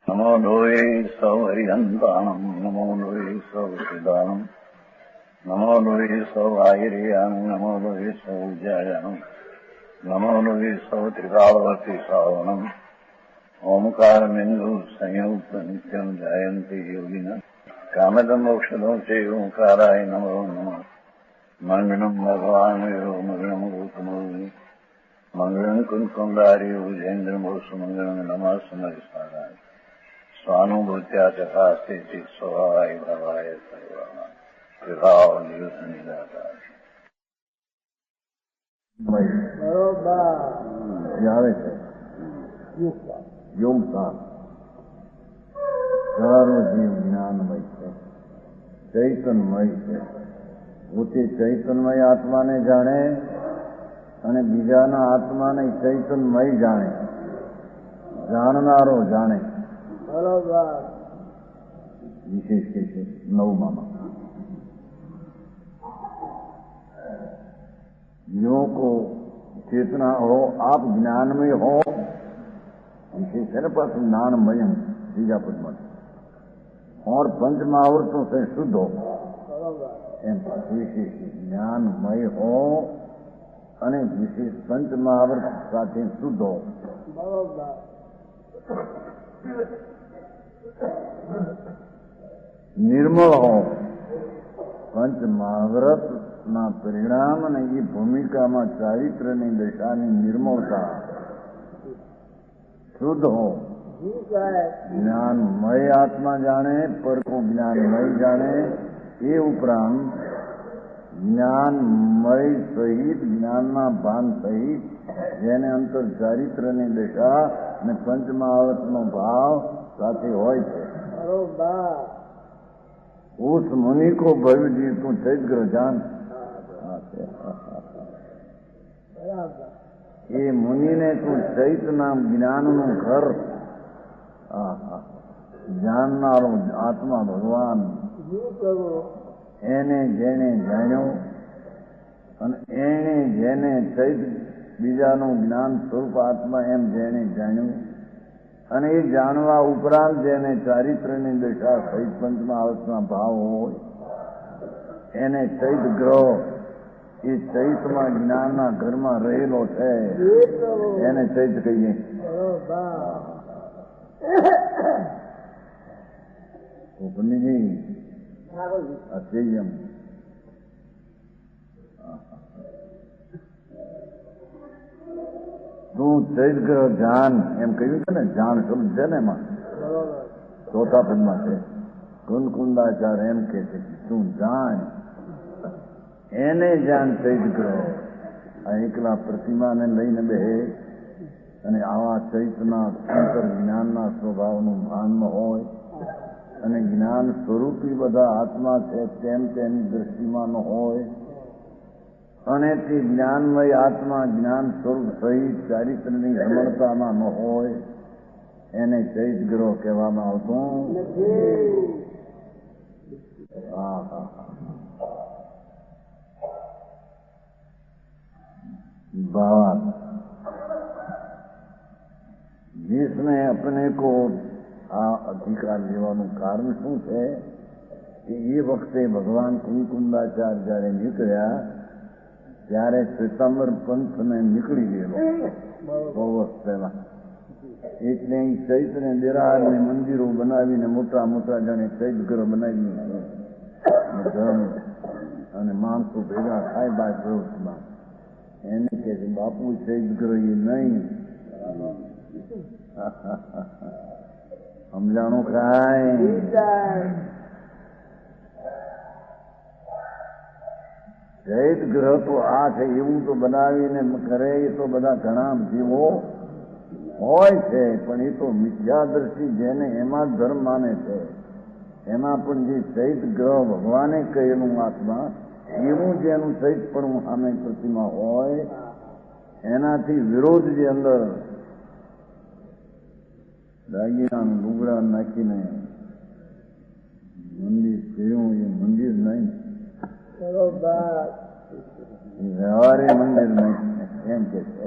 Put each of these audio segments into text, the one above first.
નમો લોહે સૌ હરિહંતાણમ નમો લોહે સૌ સિદ્ધાણમ નમો લોહે સૌ આયર્યાણમ નમો લોહે સૌ જયાણમ નમો લોહે સૌ ત્રિકાળવતી શ્રાવણમ ઓમકાર બિંદુ સંયુક્ત નિત્યમ જયંતી યોગિના કામદમ મોક્ષદો છે ઓંકારાય નમો નમઃ મંગળમ ભગવાન મંગળમ ગૌતમો મંગળમ કુંકુંડારી ઉજેન્દ્રમોષ મંગળમ નમઃ સમરિસારાય સ્વાનુભૂત્યા ચકાસ્તે ચિત સ્વભાવાય ભવાય સર્વના વિભાવ નિયુત નિરાકાર બરોબર આવે છે યોમતા સારો જીવ જ્ઞાનમય છે, ચૈતનમય છે. પોતે ચૈતનમય આત્માને જાણે અને બીજાના આત્માને ચૈતનમય જાણે, જાણનારો જાણે. બરોબર વિશેષ કે છે નવમાં यो को चेतना हो आप ज्ञानमय हो, विशेष है ना पास ज्ञानमयम तीजा पद में, और पंच महावर्तों से शुद्ध हो, एम विशेष ज्ञानमय हो અને વિશેષ પંચ મહાવર્ત સાથે શુદ્ધ હો. નિર્મળ હો. પંચ મહાવ્રત ના પરિણામ અને એ ભૂમિકામાં ચારિત્ર્યની દશાની નિર્મળતા, શુદ્ધ હો. જ્ઞાનમય આત્મા જાણે, પરકો જ્ઞાનમય જાણે, એ ઉપરાંત જ્ઞાનમય સહિત જ્ઞાનના ભાન સહિત જેને અંતર ચારિત્ર્યની દશા અને પંચમહાવર્તનો ભાવ સાથે હોય છે. उस मुनि को भव्य जी तू चैत्र जान. એ મુનિને તું ચૈત નામ જ્ઞાનનું ઘર જાણનારો આત્મા ભગવાન એને જેને જાણ્યો અને એને જેને ચૈત બીજાનું જ્ઞાન સ્વરૂપ આત્મા એમ જેને જાણ્યું અને એ જાણવા ઉપરાંત જેને ચારિત્ર્યની દશા સહિત પંચમહાવર્તના ભાવ હોય એને ચૈત ગ્રહ, એ ચૈતમાં જ્ઞાનના ઘરમાં રહેલો છે એને ચૈત કહીએ. ઉપનિજી અચેયમ તું ચૈત ગ્રહ જાન એમ કહ્યું છે ને, જાણ શબ્દ છે ને એમાં ચોથા પદમાં છે. કુંદકુંદાચાર એમ કે છે કે તું જાણ, એને જાણ ચૈત ગ્રહ. આ એકલા પ્રતિમાને લઈને બેહે અને આવા ચૈતના અંતર જ્ઞાનના સ્વભાવનું ભાનમાં હોય અને જ્ઞાન સ્વરૂપી બધા આત્મા છે તેમ તેની દ્રષ્ટિમાં ન હોય અને તે જ્ઞાનમય આત્મા જ્ઞાન સ્વરૂપ સહિત ચારિત્રની રમણતામાં ન હોય એને ચૈત ગ્રહ કહેવામાં આવતું. बात जिसने अपने को આ અધિકાર લેવાનું કારણ શું છે કે એ વખતે ભગવાન કુંકુંદાચાર્ય જયારે નીકળ્યા ત્યારે શ્વેતાંબર પંથને નીકળી ગયેલો બહુ વર્ષ પહેલા. એટલે અહીં ચૈતને દેરાને મંદિરો બનાવીને મોટા મોટા જાણે ચૈત ગ્રહ બનાવી ધર્મ અને માણસો ભેગા થાય બાય પ્રવૃત્તિમાં એને કે બાપુ ચૈત ગ્રહ એ નહીં સમજાણું કાંઈ. ચૈત ગ્રહ તો આ છે એવું તો બનાવીને કરે એ તો બધા ઘણા જીવો હોય છે, પણ એ તો મિથ્યા દ્રષ્ટિ જેને એમાં ધર્મ માને છે એમાં પણ જે ચૈત ગ્રહ ભગવાને કહેલું આત્મા એવું જેનું ચૈત પણ સામે પ્રતિમા હોય એનાથી વિરોધ જે અંદર દાગીનાનું લુગડા નાખીને મંદિર થયું એ મંદિર નહીં, વ્યવહારે મંદિર નહીં એમ કે છે.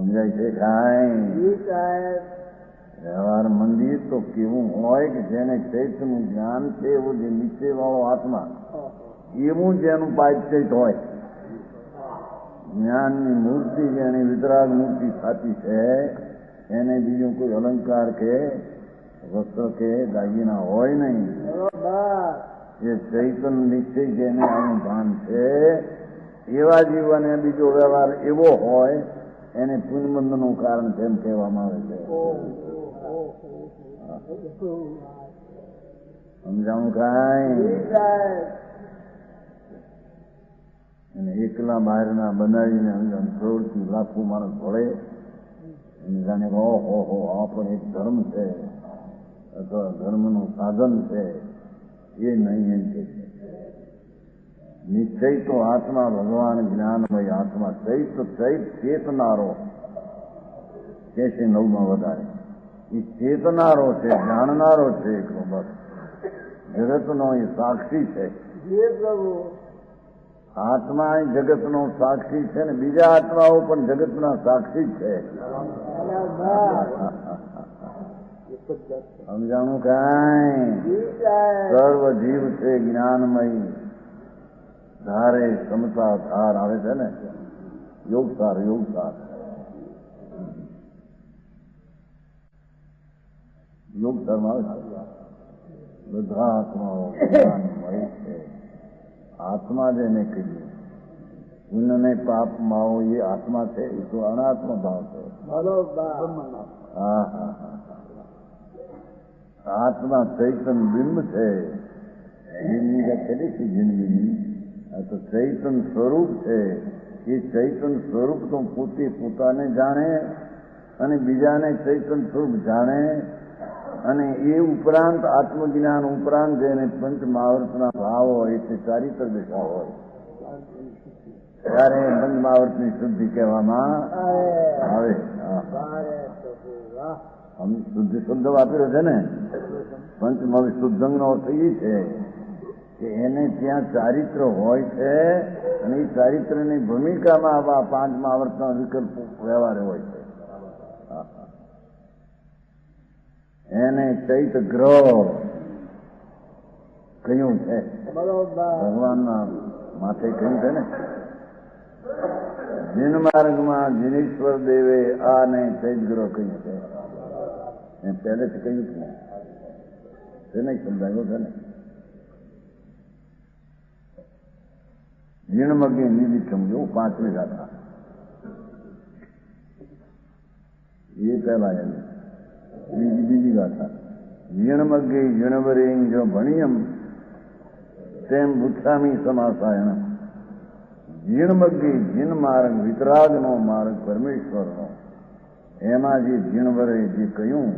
સમજાય છે કાંઈ? જી સાહેબ. વ્યવહાર મંદિર તો કેવું હોય કે જેને ચૈતનું જ્ઞાન છે એવું જે નીચે વાળો આત્મા એવું જેનું પાચૈત હોય. જ્ઞાનની મૂર્તિ જેની વિતરાગ મૂર્તિ સાચી છે એને બીજું કોઈ અલંકાર કે વસ્ત્ર કે દાગીના હોય નહીં. બરોબર. એ ચૈતન નિશ્ચય જેને આનું ભાન છે એવા જીવને બીજો વ્યવહાર એવો હોય એને પુનબંધનું કારણ તેમ કહેવામાં આવે છે. સમજાણું કાંઈ? જી સાહેબ. અને એકલા બહારના બનાવીને પ્રવૃત્તિ લાખો માણસ ભળે એને જાણે ઓહો હો આ પણ એક ધર્મ છે અથવા ધર્મનું સાધન છે એ નહીં એમ કે છે. નિશ્ચય તો આત્મા ભગવાન જ્ઞાનમય આત્મા ચૈત ચૈત ચેતનારો કે છે નવમાં વધારે. એ ચેતનારો છે, જાણનારો છે એકલો બસ. જગતનો એ સાક્ષી છે. જી પ્રભુ. આત્મા એ જગતનો સાક્ષી છે ને બીજા આત્માઓ પણ જગતના સાક્ષી જ છે. સમજાણું કાંઈ? જી સાહેબ. સર્વ જીવ છે જ્ઞાનમય. ધારે ક્ષમતા ધાર આવે છે ને યોગસાર યોગસાર યોગસારમાં આવે છે. બધા આત્માઓ જ્ઞાનમય છે. આત્મા જેને કહીએ પુણ્ય ને પાપ માઓ એ આત્મા છે એ તો અનાત્મ ભાવ છે. બરોબર. હા હા હા. આત્મા ચૈતન બિંબ છે. બિંબની કેટલી છે જિંદગીની? આ તો ચૈતન સ્વરૂપ છે. એ ચૈતન સ્વરૂપ તો પોતે પોતાને જાણે અને બીજાને ચૈતન સ્વરૂપ જાણે અને એ ઉપરાંત આત્મજ્ઞાન ઉપરાંત જેને પંચ મહાવર્તના ભાવ હોય તે ચારિત્ર દિશા હોય ત્યારે પંચ મહાવર્તની શુદ્ધિ કહેવામાં આવે. શુદ્ધિ શબ્દ વાપર્યો છે ને પંચમહાવ શુદ્ધંગનો અર્થ એ છે કે એને ત્યાં ચારિત્ર હોય છે અને એ ચારિત્રની ભૂમિકામાં આવા પાંચ મહાવર્તના વિકલ્પ વ્યવહાર હોય છે. એને ચૈત ગ્રહ કહ્યું છે. ભગવાનના માથે કહ્યું છે ને જીન માર્ગમાં જીનેશ્વર દેવે આને ચૈત ગ્રહ કહ્યું છે. એ પહેલેથી કહ્યું છે નહીં સમજાયું છે ને. જીણમગ્ની નિધિ સમજો 5મી ગાથા એ પહેલા એની બીજી ગાથા જીણમગ્ગી જીણવરીંગ જો ભણિયમ તેમ ભૂક્ષામી સમાસાયણ. જીણમગ્ગી જીન માર્ગ વિતરાગનો માર્ગ પરમેશ્વરનો એમાં જે જીણવરે જે કહ્યું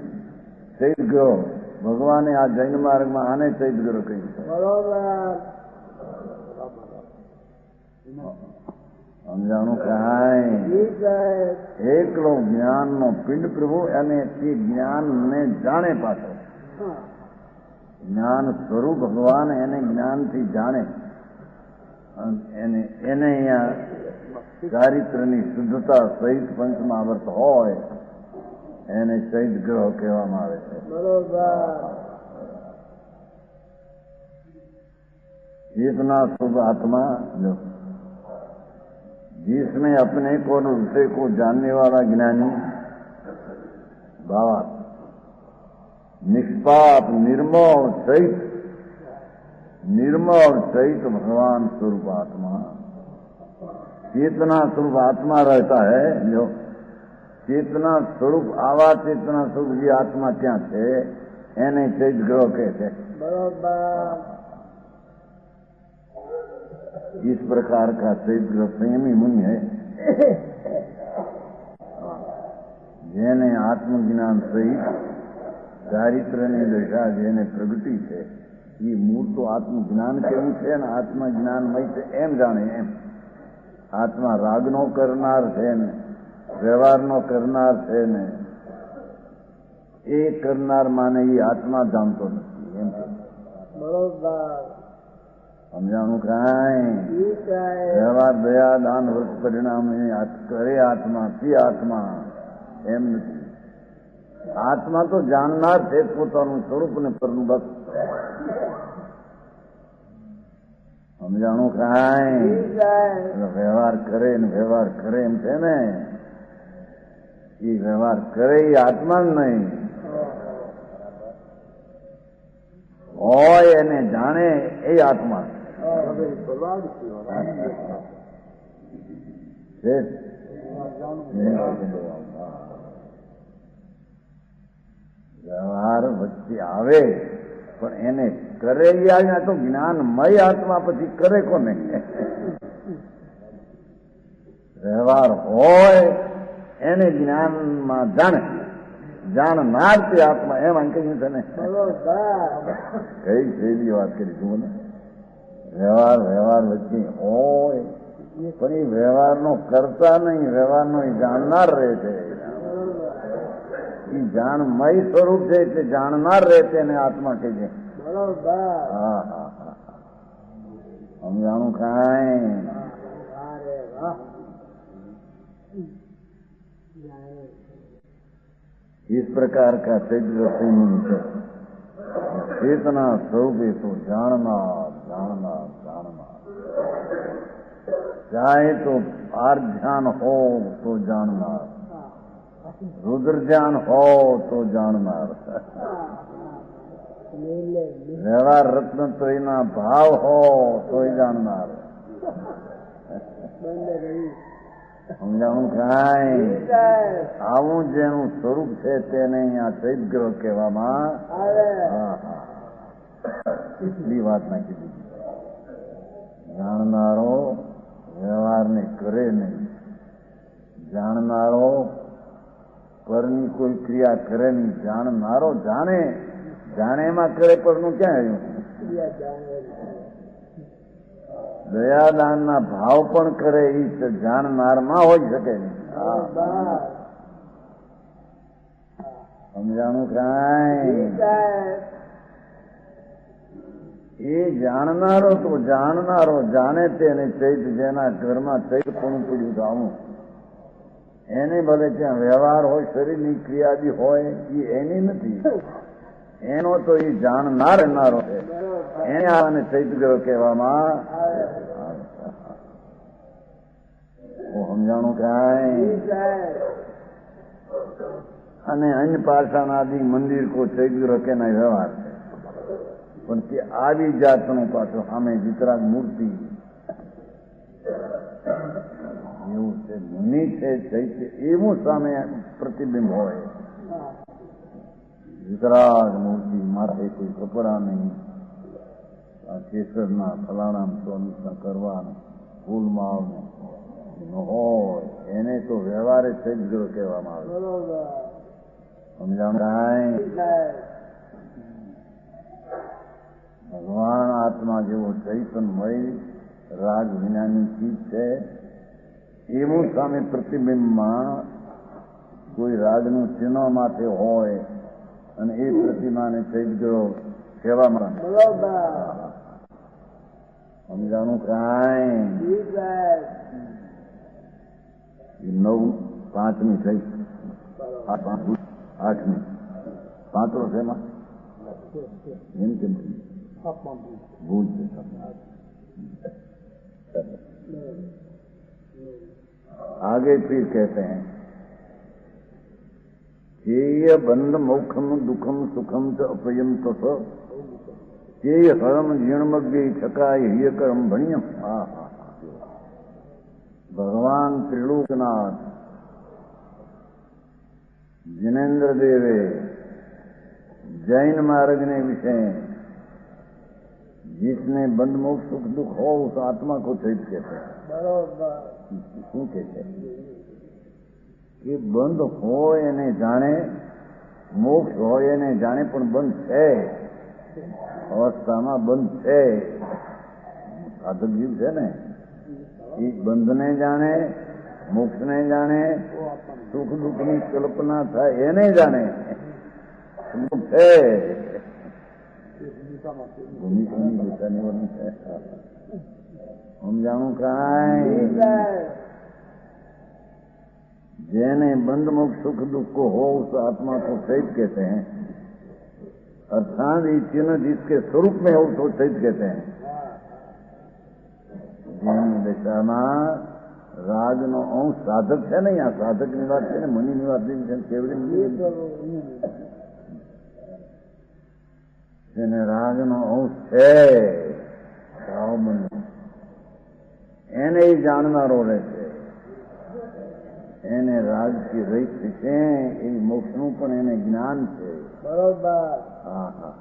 ચૈતગ્રહ ભગવાને આ જૈન માર્ગમાં આને ચૈતગ્રહ કહ્યું છે. સમજાણું કાંઈ? એકલો જ્ઞાનનો પિંડ પ્રભુ અને તે જ્ઞાનને જાણે પાછો જ્ઞાન સ્વરૂપ ભગવાન એને જ્ઞાનથી જાણે એને અહીંયા ચારિત્રની શુદ્ધતા સહિત પંચમહાવર્ત હોય એને ચૈત ગ્રહ કહેવામાં આવે છે. इतना शुभ आत्मा जो जिसमें अपने को और दूसरे को जानने वाला ज्ञानी भावार्थ निष्पाप निर्मल चैत भगवान स्वरूप आत्मा चेतना स्वरूप आत्मा रहता है जो चेतना स्वरूप आवा चेतना स्वरूप जी आत्मा क्या है एने चैत ग्रह कहते हैं. इस प्रकार का चैत ग्रह संयमी मुनि है જેને આત્મજ્ઞાન સહિત ચારિત્રની દશા જેને પ્રગટી છે એ મૂળ તો આત્મજ્ઞાન કેવું છે ને આત્મજ્ઞાનમય છે એમ જાણે એમ. આત્મા રાગનો કરનાર છે ને વ્યવહારનો કરનાર છે ને એ કરનાર માને એ આત્મા જાણતો નથી એમ. સમજાણું કાંઈ જી સાહેબ વ્યવહાર દયા દાન વ્રત પરિણામે કરે આત્મા તે આત્મા એમ નથી. આત્મા તો જાણનાર છે પોતાનું સ્વરૂપ ને પરનું બસ. સમજાણું કાંઈ જી સાહેબ વ્યવહાર કરે ને વ્યવહાર કરે એમ છે ને, એ વ્યવહાર કરે એ આત્મા જ નહીં હોય એને જાણે એ આત્મા છે. વ્યવહાર વચ્ચે આવે પણ એને કરે અહીંયા તો જ્ઞાનમય આત્મા પછી કરે કોને? વ્યવહાર હોય એને જ્ઞાનમાં જાણે, જાણનાર તે આત્મા એમ કહ્યું છે ને. કઈ સહેલી વાત કરી તું ને. વ્યવહાર વચ્ચે હોય પણ એ વ્યવહારનો કરતા નહીં, વ્યવહારનો એ જાણનાર રહે છે. એ જાણમય સ્વરૂપ છે એટલે જાણનાર રહે છે એને આત્મા કહે છે. હા હા હા સમજાણું કાંઈ इस प्रकार का शरीर से चेतना स्वरूप तो जानना जानना जानना, चाहे तो आर ध्यान हो तो जानना, रुद्र ज्ञान हो तो जानना, व्यवहार रत्न त्रयना भाव हो तो जानना. સમજાણું કાંઈ આવું જેનું સ્વરૂપ છે તેને અહીંયા ચૈતગ્રહ કહેવામાં. એટલી વાત નાખી દીધી. જાણનારો વ્યવહારને કરે નહીં, જાણનારો પરની કોઈ ક્રિયા કરે નહીં, જાણનારો જાણે, જાણે એમાં કરે પરનું ક્યાં આવ્યું? દયાદાનના ભાવ પણ કરે એ જાણનારમાં હોઈ શકે નહીં. સમજાણું કાંઈ એ જાણનારો તો જાણનારો જાણે તેને ચૈત જેના ઘરમાં ચૈત પણ પડ્યું તો આવું એને ભલે ત્યાં વ્યવહાર હોય, શરીરની ક્રિયાદી હોય, એ એની નથી, એનો તો એ જાણનારો છે. એને આને ચૈતગ્રહ કહેવામાં. સમજાણું કાંઈ અને અન્ય પાષાણાદિ મંદિર કો ચૈતગ્રહ કેના વ્યવહાર છે પણ તે આવી જાતનું પાછું સામે વિતરાગ મૂર્તિ એવું છે. મુનિ છે ચૈત્ય એવું સામે પ્રતિબિંબ હોય. વિતરાગ મૂર્તિ માથે કોઈ કપડા નહીં, કેસરના ફલાણા સોના કરવાનું ફૂલમાં હોય એને તો વ્યવહારે ચૈતગ્રહ કહેવામાં આવે. સમજાણ કાંઈ ભગવાન આત્મા જેવો ચૈતનમય રાગ વિનાની ચીજ છે એવું સામે પ્રતિબિંબમાં કોઈ રાગનું ચિહ્ન માથે હોય અને એ પ્રતિમાને ચૈતગ્રહ કહેવામાં. સમજાણું કાંઈ 9-5મી થઈ 8મી 5 છે એમાં એમ કેમ ભૂલ છે. आगे फिर कहते हैं चेय बंध मोक्षम दुखम सुखम च अपयम तस चेय हरम जीर्णमग्य छकाय हिय कर्म भणियम. भगवान त्रिलोकनाथ जिनेन्द्र देवे जैन मार्ग ने विषय जिसने बंध मोक्ष सुख दुख हो उस आत्मा को चैत कहते हैं. શું કે છે કે બંધ હોય એને જાણે, મોક્ષ હોય એને જાણે પણ બંધ છે, અવસ્થામાં બંધ છે. સાધક જીવ છે ને એ બંધને જાણે, મોક્ષને જાણે, સુખ દુઃખની કલ્પના થાય એને જાણે છે. ભૂમિકાની દિશાની વર્ણન છે સમજાણું કાંઈ જી સાહેબ જેने बंध मुक्त सुख दुख को हो उस आत्मा को चैत कहते हैं अर्थात ये चिन्ह जिसके स्वरूप में हो उसको चैत कहते हैं જેની દશામાં રાજનો અંશ સાધક છે ને આ સાધકની વાત છે ને મુનિની વાત છે કેવડી જેને રાજનો અંશ છે એને જાણનારો રહે છે એને રાજથી રહિત છે એ મોક્ષનું પણ એને જ્ઞાન છે બરોબર હા હા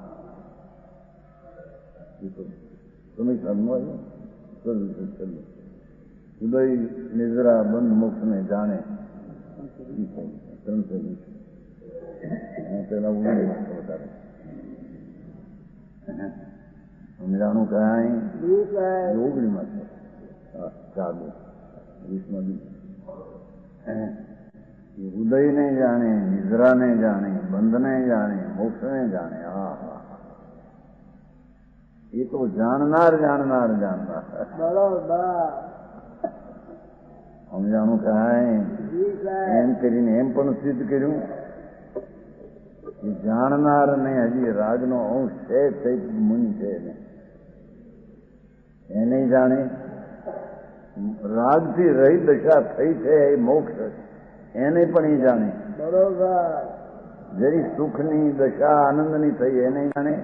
તમે સમજો ઉદય નિદ્રા બંધ મોક્ષને જાણે પેલા ઉદય વધારે સમજાણું કાંઈ જી સાહેબ યોગણીમાં છે ચાલુ વીસમાં ઉદયને જાણે નિદ્રાને જાણે બંધને જાણે મોક્ષને જાણે હા હા એ તો જાણનાર બરોબર સમજાણું કાંઈ જી સાહેબ એમ કરીને એમ પણ સિદ્ધ કર્યું કે જાણનારને હજી રાજનો અંશ છે ચૈત મુનિ છે એને જાણે રાજથી રહી દશા થઈ છે એ મોક્ષ એને પણ એ જાણે બરોબર જરી સુખની દશા આનંદની થઈ એને જાણે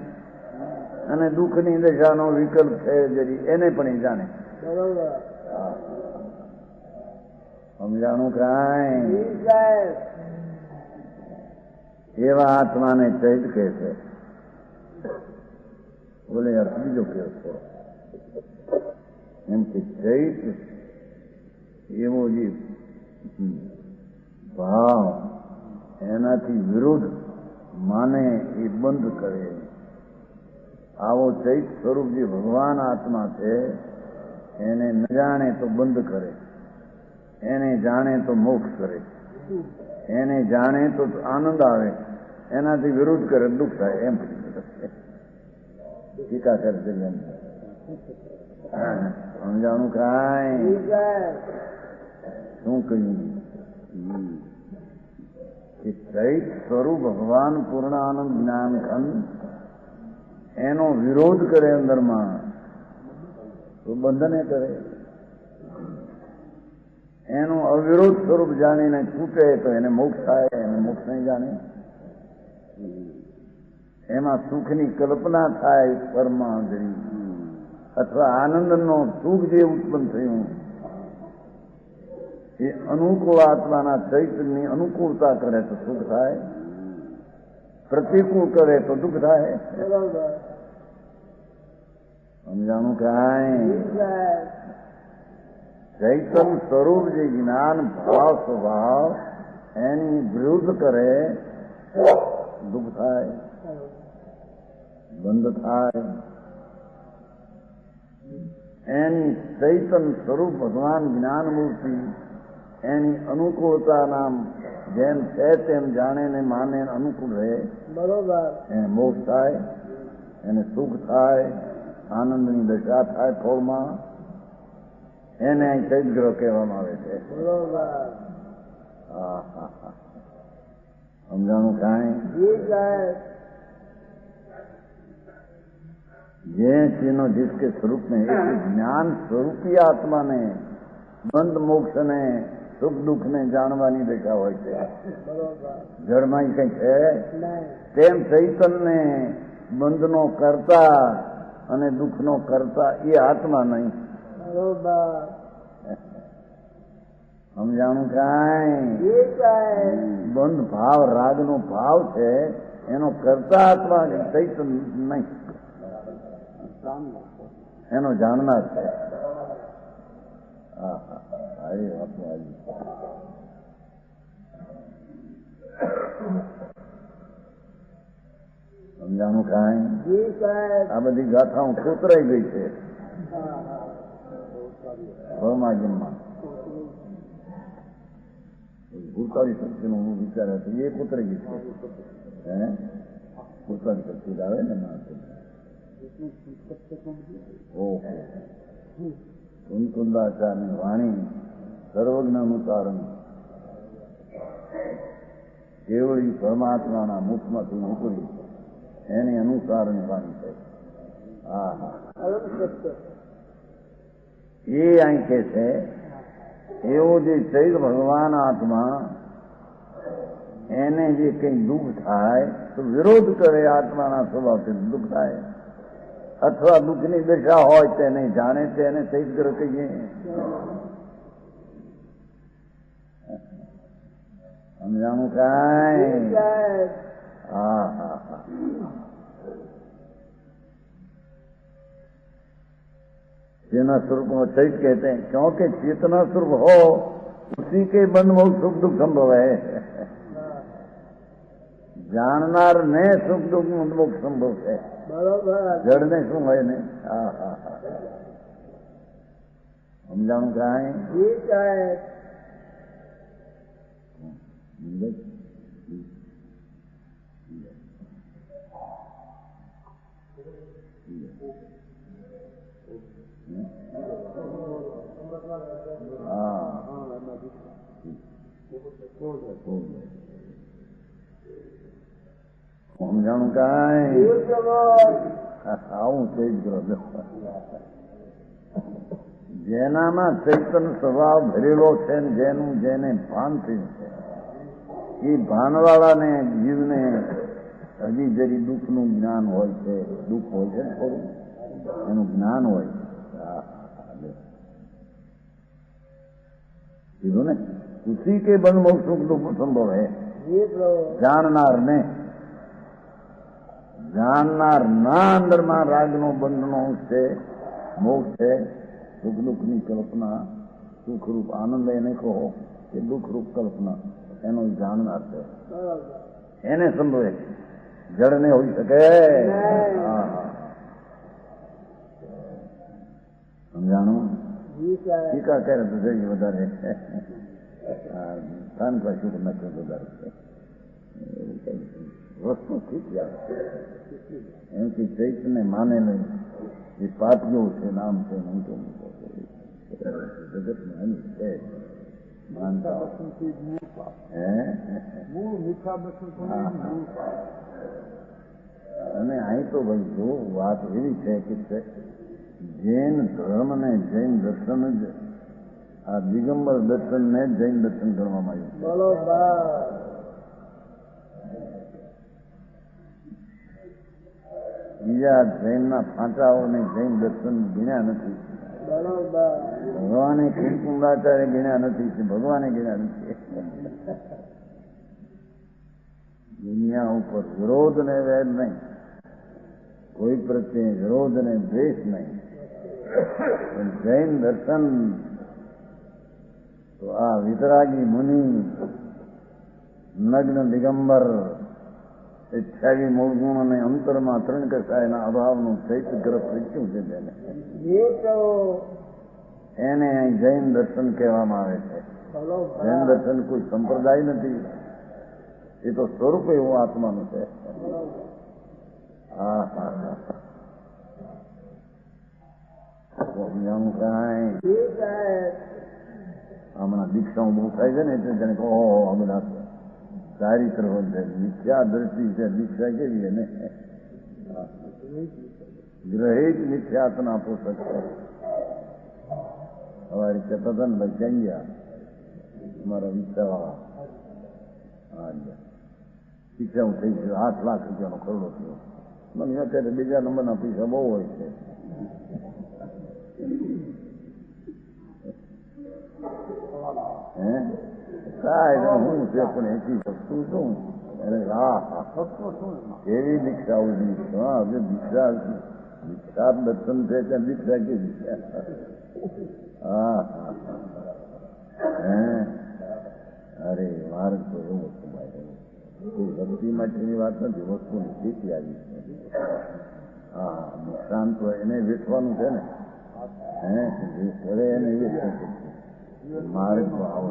અને દુઃખની દશાનો વિકલ્પ છે જરી એને પણ એ જાણે બરોબર સમજાણું કાંઈ જી સાહેબ એવા આત્માને ચૈત કહે છે બોલે અર્થ બીજો કહે થોડો એમ કે ચૈત એવો જે ભાવ એનાથી વિરુદ્ધ માને એ બંધ કરે આવો ચૈત સ્વરૂપ જે ભગવાન આત્મા છે એને ન જાણે તો બંધ કરે એને જાણે તો મોક્ષ કરે એને જાણે તો આનંદ આવે એનાથી વિરુદ્ધ કરે દુઃખ થાય એમ ટીકા કરશે એમ સમજાણું કાંઈ જી સાહેબ શું કહ્યું કે ચૈત સ્વરૂપ ભગવાન પૂર્ણ આનંદ જ્ઞાન ખંડ એનો વિરોધ કરે અંદરમાં તો બંધને કરે એનું અવિરોધ સ્વરૂપ જાણીને છૂટે તો એને મોક્ષ થાય એને મોક્ષ નહીં જાણે એમાં સુખની કલ્પના થાય પરમાદરી અથવા આનંદનો સુખ જે ઉત્પન્ન થયું એ અનુકૂળ આત્માના ચૈતન્યની અનુકૂળતા કરે તો સુખ થાય પ્રતિકૂળ કરે તો દુઃખ થાય બરોબર સમજાણું કાંઈ જી સાહેબ ચૈતન સ્વરૂપ જે જ્ઞાન ભાવ સ્વભાવ એની વિરુદ્ધ કરે દુઃખ થાય બંધ થાય એની ચૈતન સ્વરૂપ ભગવાન જ્ઞાન મૂર્તિ એની અનુકૂળતા નામ જેમ છે તેમ જાણે ને માને અનુકૂળ રહે બરોબર એને મોક્ષ થાય એને સુખ થાય આનંદની દશા થાય ફળમાં એને અહીં ચૈતગ્રહ કહેવામાં આવે છે બરોબર હા હા હા સમજાણું કાંઈ જી સાહેબ જે ચીનો जिसके स्वरूप में एक ज्ञान स्वरूपी आत्मा ने બંધ મોક્ષ ને સુખ દુઃખ ને જાણવાની દશા હોય છે બરોબર જળમાં કઈ છે નહીં તેમ ચૈતન્ય બંધનો કરતા અને દુઃખનો કરતા એ આત્મા નહીં બરોબર સમજાણું કાંઈ જી સાહેબ બંધ ભાવ રાગનો ભાવ છે એનો કરતા આત્મા ચૈતન્ય નહીં એનો જાણનાર છે હા હા હા એ વાત આવી સમજાણું કાંઈ જી સાહેબ આ બધી ગાથાઓ કોતરાઈ ગઈ છે હા હા ભવમાગમમાં ભૂતાળી શક્તિનો હું વિચાર હતો એ કોતરાઈ ગઈ છે હે ભૂતાળી શક્તિ આવે ને માણસ ઓહો કુંકુંદાચાર્યની વાણી સર્વજ્ઞનું તારણ કેવળી પરમાત્માના મુખમાંથી નીકળી એની અનુસારની વાણી છે. હા હા એ અહીં કે છે એવો જે ચૈત ભગવાન આત્મા એને જે કંઈ દુઃખ થાય તો વિરોધ કરે આત્માના સ્વભાવથી દુઃખ થાય અથવા દુઃખની દશા હોય તેને જાણે તેને ચૈતગ્રહ કહીએ. સમજાણું કાંઈ? हाँ हाँ हाँ चेतना स्वरूप को चैत कहते हैं क्योंकि चेतना स्वरूप हो उसी के बंध में सुख दुख संभव है. जाननार ने सुख दुख मोक्ष संभव है. जड़ ने શું હોય ને. હા હા હા સમજાણું કાંઈ? સમજાણું કાંઈ? આવું ચૈત્ર જેનામાં ચૈતન સ્વભાવ ભરેલો છે ને જેનું જેને ભાન થયું છે એ ભાનવાળાને જીવને હજી જરી દુઃખનું જ્ઞાન હોય છે. દુઃખ હોય છે થોડું એનું જ્ઞાન હોય છે. કીધું ને ઉસી કે બંધ મોક્ષ સુખ દુઃખ સંભવ હે. જાણનાર ને જાણનાર ના અંદરમાં રાગનો બંધનો છે મોક્ષ છે. સુખ દુઃખની કલ્પના સુખરૂપ આનંદ એને કહો કે દુઃખરૂપ કલ્પના એનો જાણનાર છે એને સંભવે. જડ ને હોઈ શકે. સમજાણું? ટીકા કરે તો જઈ વધારે સ્થાન પાછું નક્કી વધારે છે વસ્તુ ઠીક આવે એમ કે ચૈતને માને નહીં એ પાપીઓ છે નામ છે જગતમાં એમ છે માનતા અને અહીં તો ભાઈ જો વાત એવી છે કે જૈન ધર્મ ને જૈન દર્શન જ આ દિગંબર દર્શન ને જૈન દર્શન ગણવામાં આવ્યું. બીજા જૈનના ફાંટાઓને જૈન દર્શન ગણ્યા નથી. ભગવાને કુંકુંદાચાર્ય ગણ્યા નથી. ભગવાને ગણ્યા નથી. દુનિયા ઉપર વિરોધ ને વેદ નહીં, કોઈ પ્રત્યે વિરોધ ને દ્વેષ નહીં. પણ જૈન દર્શન તો આ વિતરાગી મુનિ નગ્ન દિગંબર 28 મૂળગુણ અને અંતરમાં 3 કસાયના અભાવનું ચૈતગ્રહ પ્રત્યું છે તેને એને અહીં જૈન દર્શન કહેવામાં આવે છે. જૈન દર્શન કોઈ સંપ્રદાય નથી, એ તો સ્વરૂપ એવું આત્માનું છે. હા હા હા કાંઈ હમણાં દીક્ષાઓ બહુ થાય છે ને એટલે તેને કહો હમણાં ચારિત્ર હોય છે મિથ્યા દ્રષ્ટિ છે. દીક્ષા કેવી ને ગ્રહિત મિથ્યાત્મા પોષક છે. હવારે કહેતા હતા ને ભાઈ ક્યાં ગયા અમારા વિચારવાળા શિક્ષા થઈ ગયો 8 લાખ રૂપિયાનો ખરડો થયો. મને અત્યારે બીજા નંબરના પૈસા બહુ હોય છે. હે સાહેબ હું છે પણ એથી શકતું શું? અરે હા કેવી દીક્ષા ઉભી છે. હા હવે દીક્ષા દીક્ષા દર્શન છે ત્યાં દીક્ષા કેવી છે? હા હા હે અરે માર્ગ તો એવો છે ભાઈ. કોઈ ભક્તિ માટેની વાત નથી, વસ્તુની સ્થિતિ આવી છે. હા નુકસાન તો એને વેચવાનું છે ને. હે જે કરે એને વેચવું છે. માર્ગ તો આવો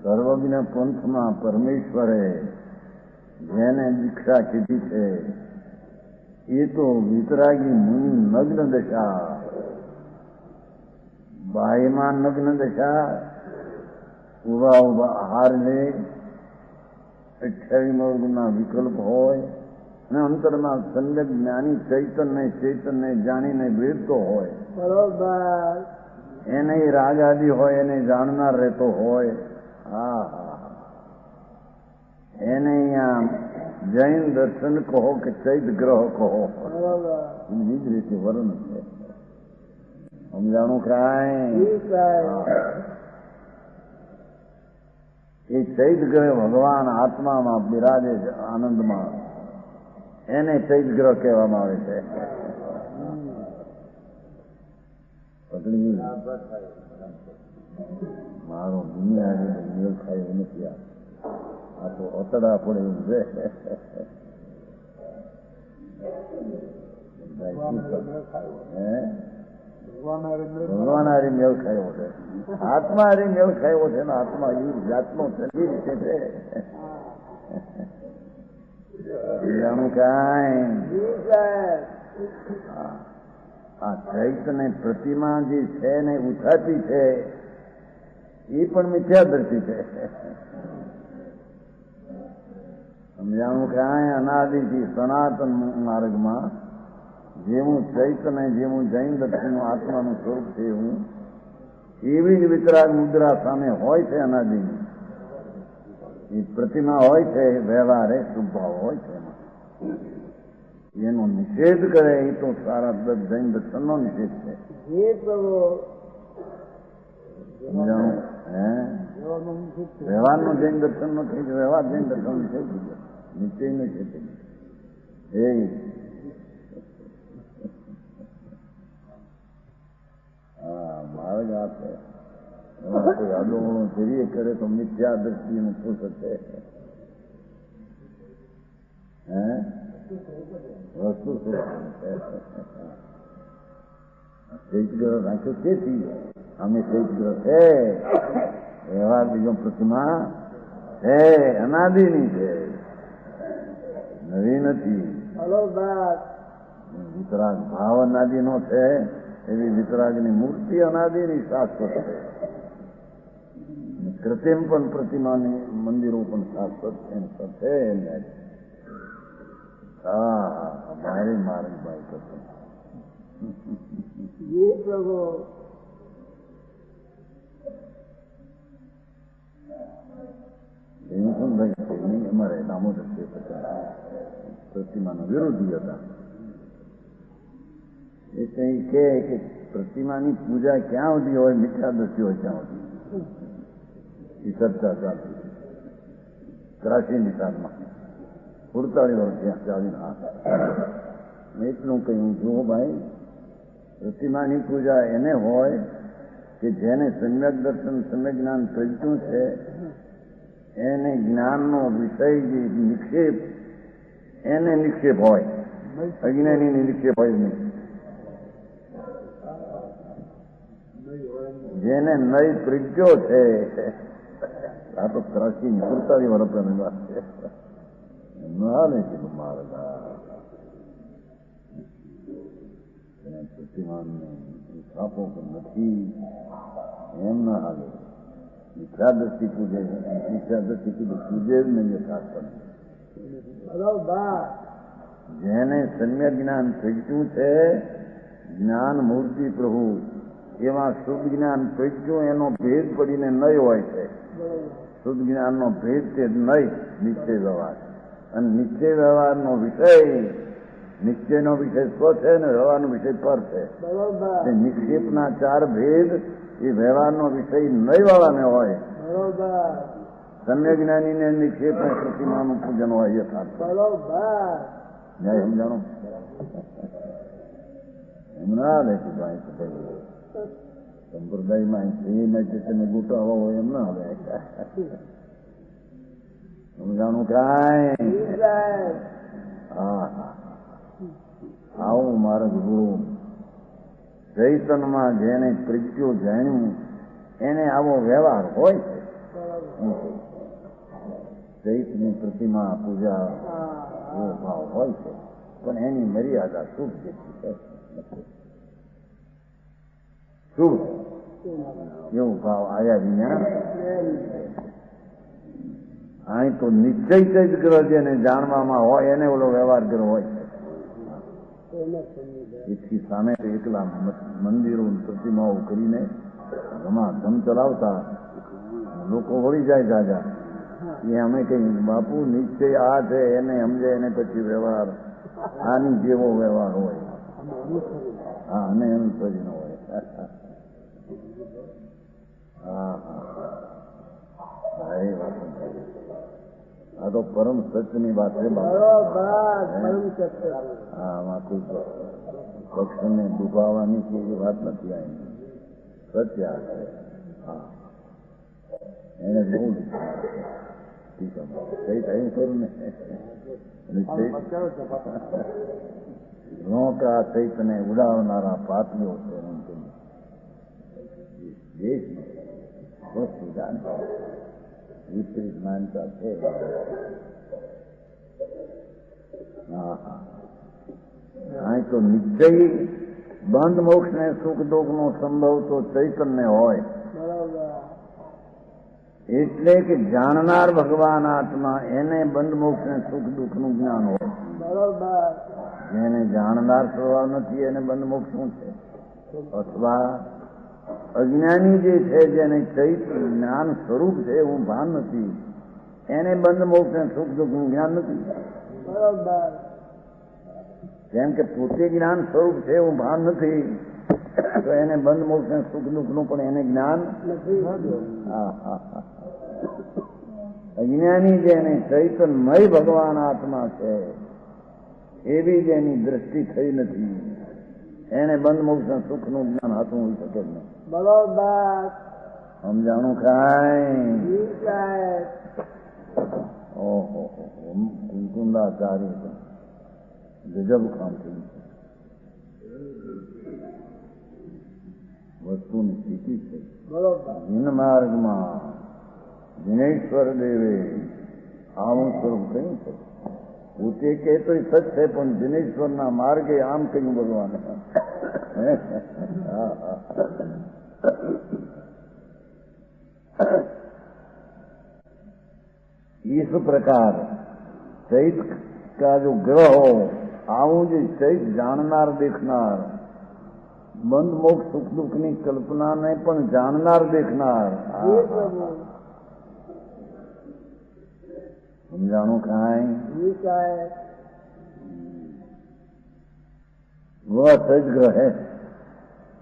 સર્વજ્ઞ પંથમાં પરમેશ્વરે જેને દીક્ષા કીધી છે એ તો વિતરાગી મુનિ નગ્ન દશા, બાહ્યમાં નગ્ન દશા, ઉભા ઉભા આહાર લે, 28 વર્ગના વિકલ્પ હોય અને અંતરમાં સમ્યક જ્ઞાની ચૈતન્ય જાણીને વેરતો હોય, બરોબર. એને રાગ આદિ હોય, એને જાણનાર રહેતો હોય. હા હા, એને અહીંયા જૈન દર્શન કહો કે ચૈત ગ્રહ કહો, બરોબર. એની જ રીતે વર્ણન છે. સમજાણું કાંઈ? જી સાહેબ. એ ચૈત ગ્રહ ભગવાન આત્મામાં બિરાજે છે, આનંદમાં, એને ચૈત ગ્રહ કહેવામાં આવે છે. મારો દુનિયા મેળ ખાય એવું નથી. આ તો અતડા પડે એવું છે. ભગવાન હારી મેળ ખાયો છે, આત્મા હારી મેળ ખાયો છે ને આત્મા એ જાતનો છે, એ રીતે છે. જાણું કાંઈ? જી સાહેબ. આ ચૈતન્ય પ્રતિમા જે છે ને ઉઠાતી છે એ પણ મિથ્યાદર્શી છે. સમજાણું કાંઈ? અનાદિથી સનાતન માર્ગમાં જેવું ચૈતન્ય, જેવું જૈન દર્શનનું આત્માનું સ્વરૂપ છે એવું એવી જ વિતરાગ મુદ્રા સામે હોય છે. અનાદિની એ પ્રતિમા હોય છે, વ્યવહારે શુભભાવ હોય છે. એનો નિષેધ કરે એ તો સારા જૈન દર્શનનો નિષેધ છે. જી પ્રભુ. સમજાણું? વ્યવહારનો જૈન દર્શન નો થઈ ગયો, વ્યવહાર જૈન દર્શન નિષેધ થઈ ગયો, નિશ્ચય નિષેધ થઈ ગયો. હા, માર્ગ આ છે. કોઈ આડોવણો ધીરે કરે તો મિથ્યા દ્રષ્ટિનું પુરુષ છે. વસ્તુ શું ચૈતગ્રહ રાખ્યો તેથી અમે ચૈતગ્રહ છે. વ્યવહાર બીજો પ્રતિમા છે, અનાદિની છે, નવી નથી. બરોબર. વિતરાગ ભાવ અનાદિનો છે, એવી વિતરાગની મૂર્તિ અનાદિની શાશ્વત છે. કૃત્રિમ પણ પ્રતિમાની મંદિરો પણ શાશ્વત છે. હા, મારી ભાઈ કરતો. જી પ્રભુ. એવું શું ભાઈ છે નહીં? અમારે દામોદર છે પ્રતિમાના વિરોધી હતા. એ કઈ કે પ્રતિમાની પૂજા ક્યાં સુધી હોય, મિથ્યાદર્શી હોય ત્યાં સુધી એ ચર્ચા ચાલતી ક્રાસી નિશાનમાં 48 વર્ષ ત્યાં ચાલીને. એટલું કહ્યું, જુઓ ભાઈ, પ્રતિમાની પૂજા એને હોય કે જેને સમ્યક દર્શન, સમ્યક જ્ઞાન પ્રજ્ઞું છે, એને જ્ઞાનનો વિષય જે નિક્ષેપ, એને નિક્ષેપ હોય, અજ્ઞાનીને નિક્ષેપ હોય નહીં. જેને નઈ પ્રજ્ઞો છે, આ તો ક્રાસી 48 વર્ષની વાત છે. નાને કીધું માર્ગ પ્રતિમાનને છાપો પણ નથી, એમ ના હાલે. મિથ્યાદૃષ્ટિ પૂજે, મિથ્યાદૃષ્ટિ પૂજે જ નહીં યથાર્થ. બરોબર. જેને સમ્યક જ્ઞાન પ્રજ્ઞું છે, જ્ઞાન મૂર્તિ પ્રભુ, એમાં શુદ્ધ જ્ઞાન પ્રજ્ઞું એનો ભેદ પડીને નહીં હોય છે. શુદ્ધ જ્ઞાનનો ભેદ તે નહીં નિશ્ચય વ્યવહાર, અને નિશ્ચય વ્યવહારનો વિષય, નિશ્ચયનો વિષય સ્વ છે ને વ્યવહારનો વિષય પર છે. બરોબર. નિક્ષેપના 4 ભેદ એ વ્યવહારનો વિષય નહીં વાળાને હોય. બરોબર. સમ્યક જ્ઞાનીને નિક્ષેપના પ્રતિમાનું પૂજન હોય યથાર્થ. બરોબર. ન્યાય સમજાણો? એમના લે કે ભાઈ સંપ્રદાયમાં તમે ગોટાવા હોય એમ ના આવે. સમજાણું કાંઈ? હા, આવું મારા ગુરુ ચૈતનમાં જેને પ્રજ્ઞો જાણ્યું એને આવો વ્યવહાર હોય છે. ચૈતની પ્રતિમા પૂજા હા એવો ભાવ હોય છે, પણ એની મર્યાદા શુભ જેટલી છે. શુભ એવો ભાવ આયા વિના અહીં તો નિશ્ચય જ ગ્રહ જેને જાણવામાં હોય એને ઓલો વ્યવહાર ગ્રહ હોય છે. એથી સામે એકલા મંદિરો પ્રતિમાઓ કરીને ધમ ચલાવતા લોકો વળી જાય જાજા. એ અમે કઈ બાપુ નિશ્ચય આ છે એને સમજે એને પછી વ્યવહાર આની જેવો વ્યવહાર હોય. હા અને એનું પછી ન હોય. હા હા એ વાત આ તો પરમ સત્યની વાત છે. હા આમાં કોઈ પક્ષને ડૂબાવવાની કે એવી વાત નથી આવી. સત્ય આ છે. હા એને બહુ થયું કરું ને રોકા ચૈતને ઉડાવનારા પાત્રીઓ છે. દેશમાં વસ્તુ જાણતા વિપરીત માનતા છે. હા તો નિશ્ચય બંધ મોક્ષ ને સુખ દુઃખ નો સંભવ તો ચૈતન્ય હોય. એટલે કે જાણનાર ભગવાન આત્મા એને બંધ મોક્ષ ને સુખ દુઃખ નું જ્ઞાન હોય. જેને જાણનાર સ્વભાવ નથી એને બંધ મોક્ષ શું છે. અથવા અજ્ઞાની જે છે જેને ચૈત્ર જ્ઞાન સ્વરૂપ છે એવું ભાન નથી એને બંધ મોક્ષ ને સુખ દુઃખ નું જ્ઞાન નથી. કેમ કે પોતે જ્ઞાન સ્વરૂપ છે એવું ભાન નથી તો એને બંધ મોક્ષ ને સુખ દુઃખ નું પણ એને જ્ઞાન નથી. અજ્ઞાની જેને ચૈતન્યમય ભગવાન આત્મા છે એવી જેની દ્રષ્ટિ થઈ નથી એને બંધ મોક્ષ ના સુખ નું જ્ઞાન હાથું હોઈ શકે જ નહીં. બરોબર સમજાણું ખાય. ઓહો કુંકુંદાચાર્ય ગજબ કામ થયું છે. વસ્તુની સ્થિતિ છે. જીન માર્ગમાં દિનેશ્વર દેવે આવું સ્વરૂપ કહ્યું છે. પોતે કે તો સચ છે પણ દિનેશ્વરના માર્ગે આમ કહ્યું ભગવાન. इस प्रकार चैत का जो ग्रह हो આવું જે ચૈત જાણનાર દેખનાર બંધ મોક્ષ સુખ દુઃખની કલ્પનાને પણ જાણનાર દેખનાર સમજાણું કાંઈ વહ ચૈત ગ્રહ હે.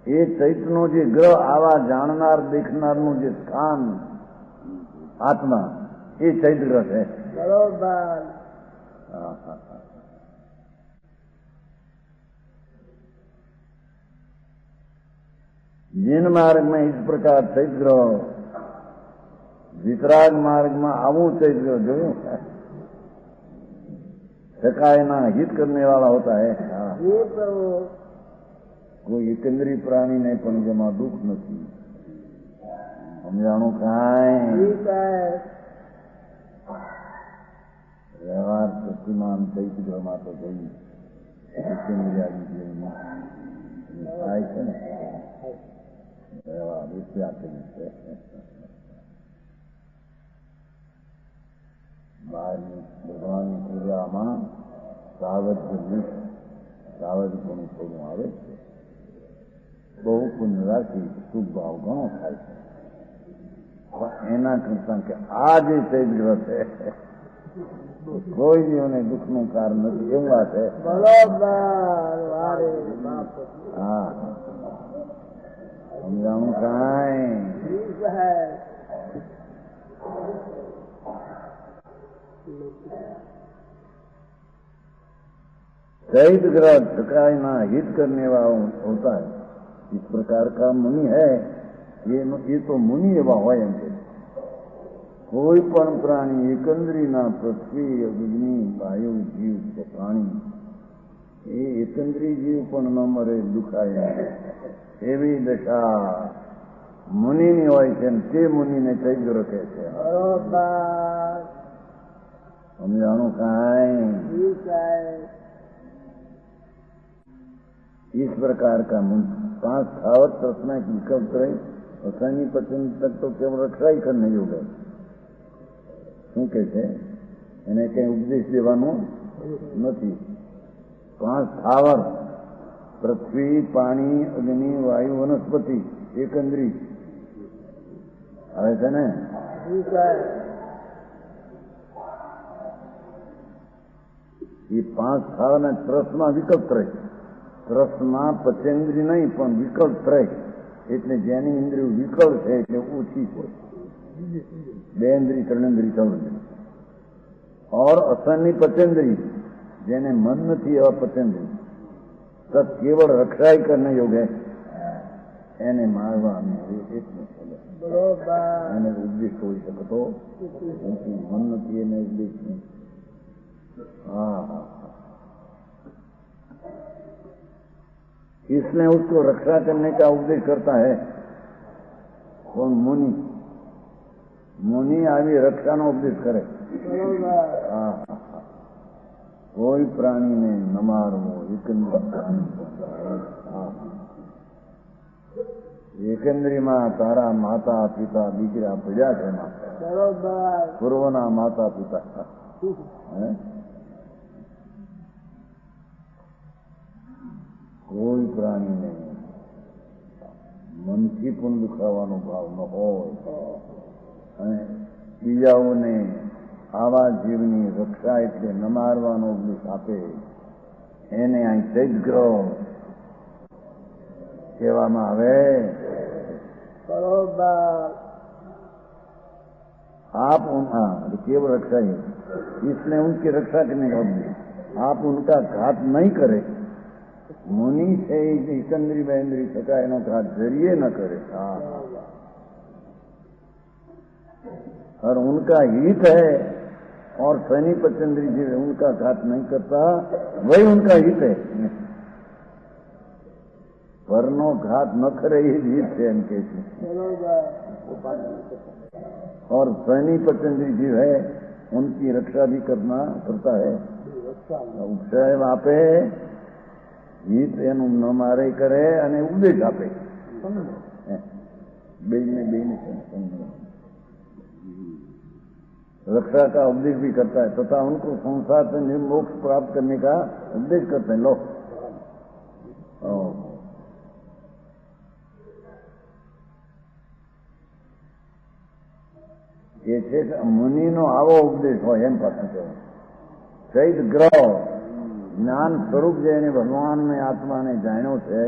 એ ચૈતનો જે ગ્રહ આવા જાણનાર દેખનારનું જે સ્થાન આત્મા એ ચૈત ગ્રહ છે. બરોબર. जिन मार्ग में इस प्रकार चैत ग्रह वितराग मार्ग में आવું चैत ग्रह જોયું सकायना हित करने वाला होता है. કોઈ એકંદરી પ્રાણીને પણ જેમાં દુઃખ નથી. સમજાણું કાંઈ. વ્યવહાર પ્રતિમાન ચૈત ગ્રહમાં તો જોયું એકંદ્રિયાની જેવી થાય છે ને વ્યવહાર આપેલી છે. બહારની ભગવાનની પૂજામાં સાવધપણું થોડું આવે છે. બહુ પુણ્ય રાખી શુભ ભાવ ઘણો થાય છે. પણ એના કરતા કે આ જે ચૈત ગ્રહ છે કોઈ જીવને દુઃખનું કારણ નથી એવું વાત છે. હા સમજાણું કાંઈ. चैत ग्रह ठकायना हित करने वाला होता है. इस प्रकार का मुनि है. ये तो मुनि एवा હોય એમ છે. કોઈ પણ પ્રાણી એકંદરીના પૃથ્વી અગ્નિ વાયુ જીવ છે પ્રાણી એ એકંદરી જીવ પણ ન મરે દુખાય એવી દશા મુનિની હોય છે. તે મુનિને ચૈત ગ્રહ કહે છે. સમજાણું કાંઈ? जी साहेब इस प्रकार का 5 स्थावर तृष्णा की विकल्प रही असानी पचन तक तो केवल रक्षा ही करने योग है। શું કે છે? એને કઈ ઉપદેશ દેવાનો નથી. 5 સ્થાવર પૃથ્વી, પાણી, અગ્નિ, વાયુ, વનસ્પતિ, એકંદરી આવે છે ને? जी साहेब એ 5 સ્થાવરના ત્રસમાં વિકલ્પ રહે. ત્રસમાં પચેન્દ્રિય નહીં પણ વિકલ્પ રહે. એટલે જેની ઇન્દ્રિય વિકલ્પ છે એટલે ઓછી છે. 2 ઇન્દ્રિય, 3 ઇન્દ્રિય, 4 ઇન્દ્રિય. और असन्नी पचेंद्री જેને મન નથી એવા પચેન્દ્રી તત કેવળ રક્ષાઈ કરને યોગ હે એને મારવાનું बरोबर એને ઉપદેશ હોઈ શકતો નથી. મન નથી એને ઉપદેશ નહીં. हाँ हाँ इसने उसको रक्षा करने का उपदेश करता है कौन? मुनि. मुनि આવી રક્ષાનો ઉપદેશ કરે. बरोबर કોઈ પ્રાણીને ન મારવો. એકંદરીમાં તારા માતા પિતા દીકરા પડ્યા છે. बरोबर પૂર્વના માતા પિતા કોઈ પ્રાણીને મનથી પણ દુખાવાનો ભાવ ન હોય અને બીજાઓને આવા જીવની રક્ષા એટલે ન મારવાનો ઉપદેશ આપે એને અહીં ચૈતગ્રહ કહેવામાં આવે. बरोबर आप केवल रक्षा ही इसने उनकी रक्षा करने का उपदेश. आप उनका घात नहीं करे. मुनि से एकंदरी बहेंद्री सका एनो घात जरिए न करे. हाँ और उनका हित है और शनि पचेंद्री जी उनका घात नहीं करता वही उनका हित है. परनो घात न करे ये हित है इनके. बरोबर और शनि पचेंद्री जीव है उनकी रक्षा भी करना पड़ता है. ઉપસાય આપે હિત એનું ન મારે કરે અને ઉપદેશ આપે. બેને रक्षा का उपदेश भी करता है तथा उनको संसार से निर्मोक्ष प्राप्त करने का उपदेश करते हैं लोग. ये છે મુનિનો આવો ઉપદેશ હોય એમ પાછું કહેવાય. ચૈત ગ્રહ જ્ઞાન સ્વરૂપ જે એને ભગવાનને આત્માને જાણ્યો છે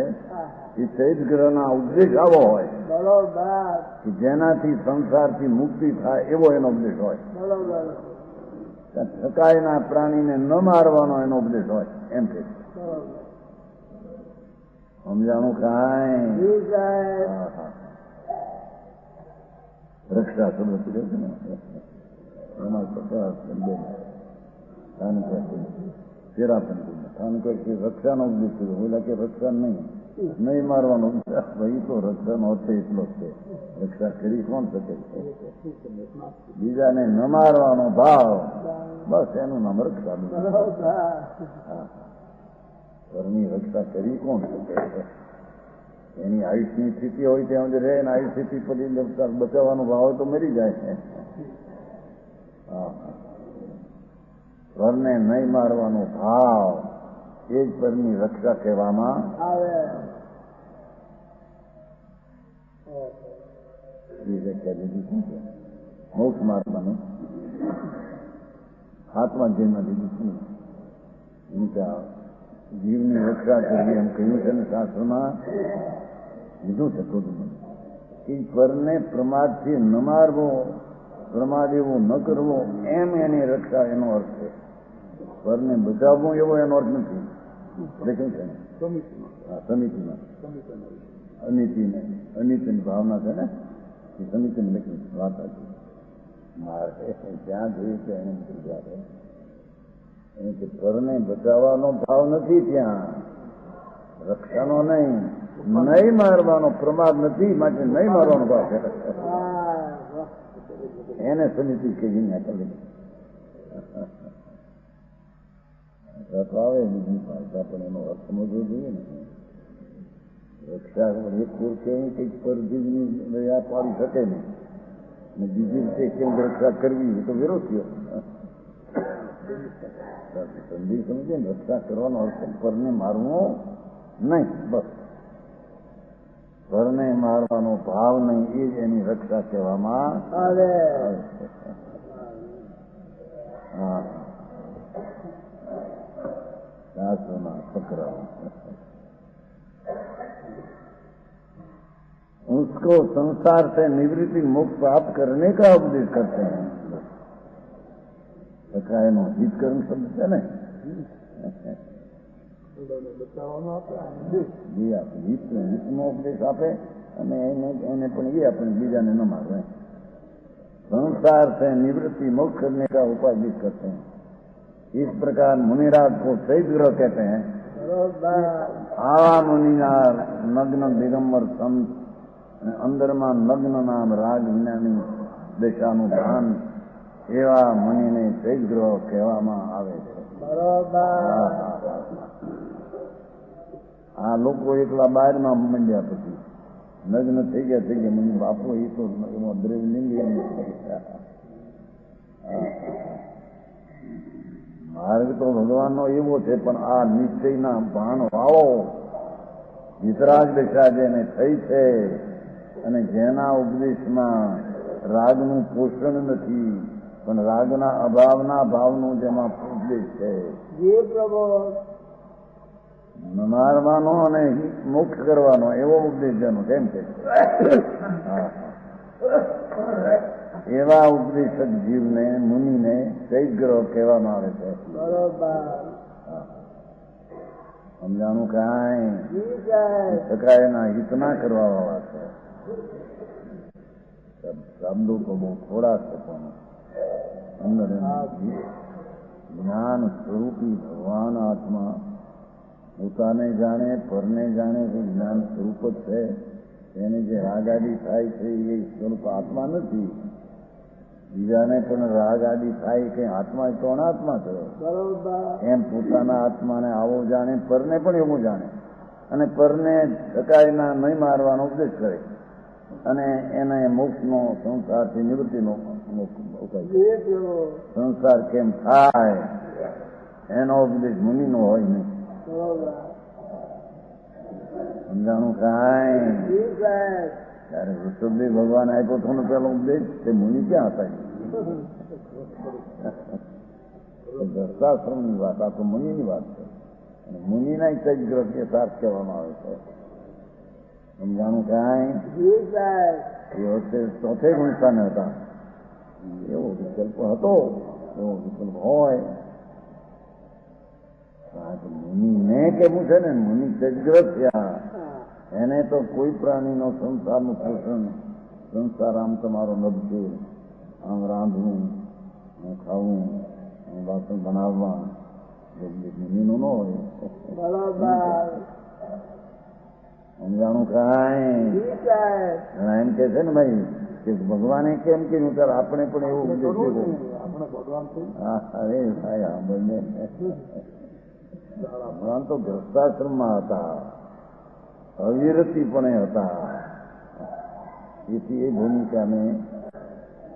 એ ચૈત ગ્રહના ઉપદેશ આવો હોય बरोबर કે જેનાથી સંસારથી મુક્તિ થાય એવો એનો ઉપદેશ હોય. बरोबर થકાયના પ્રાણીને ન મારવાનો એનો ઉપદેશ હોય એમ કે સમજાણું કાંઈ? जी साहेब હા હા રક્ષા શબ્દ પીડ્યો છે ને એમાં તેરા પણ રક્ષાનો ઉપદેશ કર્યો. બોલા કે રક્ષા નહીં મારવાનો. ભાઈ તો રક્ષાનો અર્થ એટલો જ છે. રક્ષા કરી કોણ શકે છે? બીજાને ન મારવાનો ભાવ બસ એનું નામ રક્ષા. ઘરની રક્ષા કરી કોણ શકે છે? એની આયુષની સ્થિતિ હોય ત્યાં રહે ને આયુષ સ્થિતિ પછી બચાવવાનો ભાવ હોય તો મરી જાય છે. હા ઘરને નહીં મારવાનો ભાવ એ જ પરની રક્ષા કહેવામાં આવે. એ વ્યાખ્યા લીધી શું છે? મોક્ષ મારવાનું હાથમાં જેમાં લીધું શું જીવની રક્ષા કરવી એમ કહ્યું છે ને શાસ્ત્રમાં લીધું છે. થોડું એ પરને પ્રમાદથી ન મારવો, પ્રમાદ એવો ન કરવો એમ એની રક્ષા એનો અર્થ છે. પરને બચાવવું એવો એનો અર્થ નથી. દેખ્યું છે સમિતિમાં અનિતિની ભાવના છે ને એ સમિતિને લખ્યું વાત હતી. મારે જ્યાં જોયું છે એને એમ કે પરને બચાવવાનો ભાવ નથી ત્યાં રક્ષાનો નહીં મારવાનો પ્રમાદ નથી માટે નહીં મારવાનો ભાવ છે. એને સમિતિ કહીને રથ આવે બીજી ભાષા પણ એનો અર્થ સમજવો જોઈએ ને. રક્ષા એક કોર્સે કંઈક પરજીવની દયા પાડી શકે નહીં અને બીજી રીતે કેમ રક્ષા કરવી એ તો વિરોધ થયો. સંધિ સમજે ને રક્ષા કરવાનો અર્થ પરને મારવો નહીં, બસ પરને મારવાનો ભાવ નહીં, એ જ એની રક્ષા કહેવામાં આવે. હા, સાસુના પકડાવ. उसको संसार से निवृत्ति मोक्ष प्राप्त करने का उपदेश करते हैं. એનો હિત કર્મ શબ્દ છે ને, હિતનો ઉપદેશ આપે અને એને પણ એ આપણે બીજાને ન મારવે. संसार से निवृत्ति मोक्ष करने का उपदेश करते हैं. इस प्रकार मुनिराज को शैव ग्रह कहते हैं. आवा मुनिनार नग्न दिगंबर संत અંદરમાં નગ્ન નામ રાગ વિનાની દશાનું ભાન એવા મુનિને શૈવગ્રહ કહેવામાં આવે છે. આ લોકો એકલા બહારમાં મંડ્યા પછી નગ્ન થઈ ગયા મુનિ બાપુ એ તો એમાં દ્રવ્યલિંગ માર્ગ તો ભગવાનનો એવો છે, પણ આ નિશ્ચયના ભાન વાળો વિતરાગ દશા જેને થઈ છે અને જેના ઉપદેશમાં રાગનું પોષણ નથી પણ રાગના અભાવના ભાવનો જેમાં ઉપદેશ છે, મારવાનો અને મોક્ષ કરવાનો એવો ઉપદેશ જેનો કેમ છે, એવા ઉપદેશક જીવને મુનિને શૈવગ્રહ કહેવામાં આવે છે. સમજાણું કાંઈ શકાયના હિત ના કરવા વાળા છે. શબ્દો તો બહુ થોડા છે પણ અંદર જ્ઞાન સ્વરૂપી ભગવાન આત્મા પોતાને જાણે પરને જાણે એ જ્ઞાન સ્વરૂપ જ છે. એને જે રાગ આદિ થાય છે એ સ્વરૂપ આત્મા નથી. બીજાને પણ રાગ આદિ થાય કે આત્મા તો અનાત્મા થયો એમ પોતાના આત્માને આવો જાણે, પરને પણ એવું જાણે અને પરને શકાયના નહીં મારવાનો ઉપદેશ કરે અને એને મોક્ષનો સંસારથી નિવૃત્તિનો સંસાર કેમ થાય એનો ઉપદેશ મુનિનો હોય નહીં. સમજાણું કાંઈ ત્યારે ઋષભદેવ ભગવાન આપ્યો હતો ને પેલો ઉપદેશ તે મુનિ ક્યાં હતા? દસ્તાશ્રમની વાત, આ તો મુનિની વાત છે અને મુનિના ચૈગ્રહ કે સાથ કહેવામાં આવે છે. સમજાણું કાંઈ એ વખતે ચોથે ગુણસ્થાને હતા. એવો વિકલ્પ હતો, એવો વિકલ્પ હોય. મુનિને કેવું છે ને, મુનિ ચૈગ્રહ થયા એને તો કોઈ પ્રાણીનો સંસારનું પોષણ, સંસાર આમ તમારો નબજો, આમ રાંધવું, ખાવું, વાસણ બનાવવા મુનિનું ન હોય. સમજાણું કાંઈ એમ કે છે ને ભાઈ કે ભગવાને કેમ કર્યું ત્યારે આપણે પણ એવું અરે ભાઈ આપણને ભગવાન તો ગ્રસ્તાશ્રમમાં હતા, અવિરતીપણે હતા. એથી એ ભૂમિકાને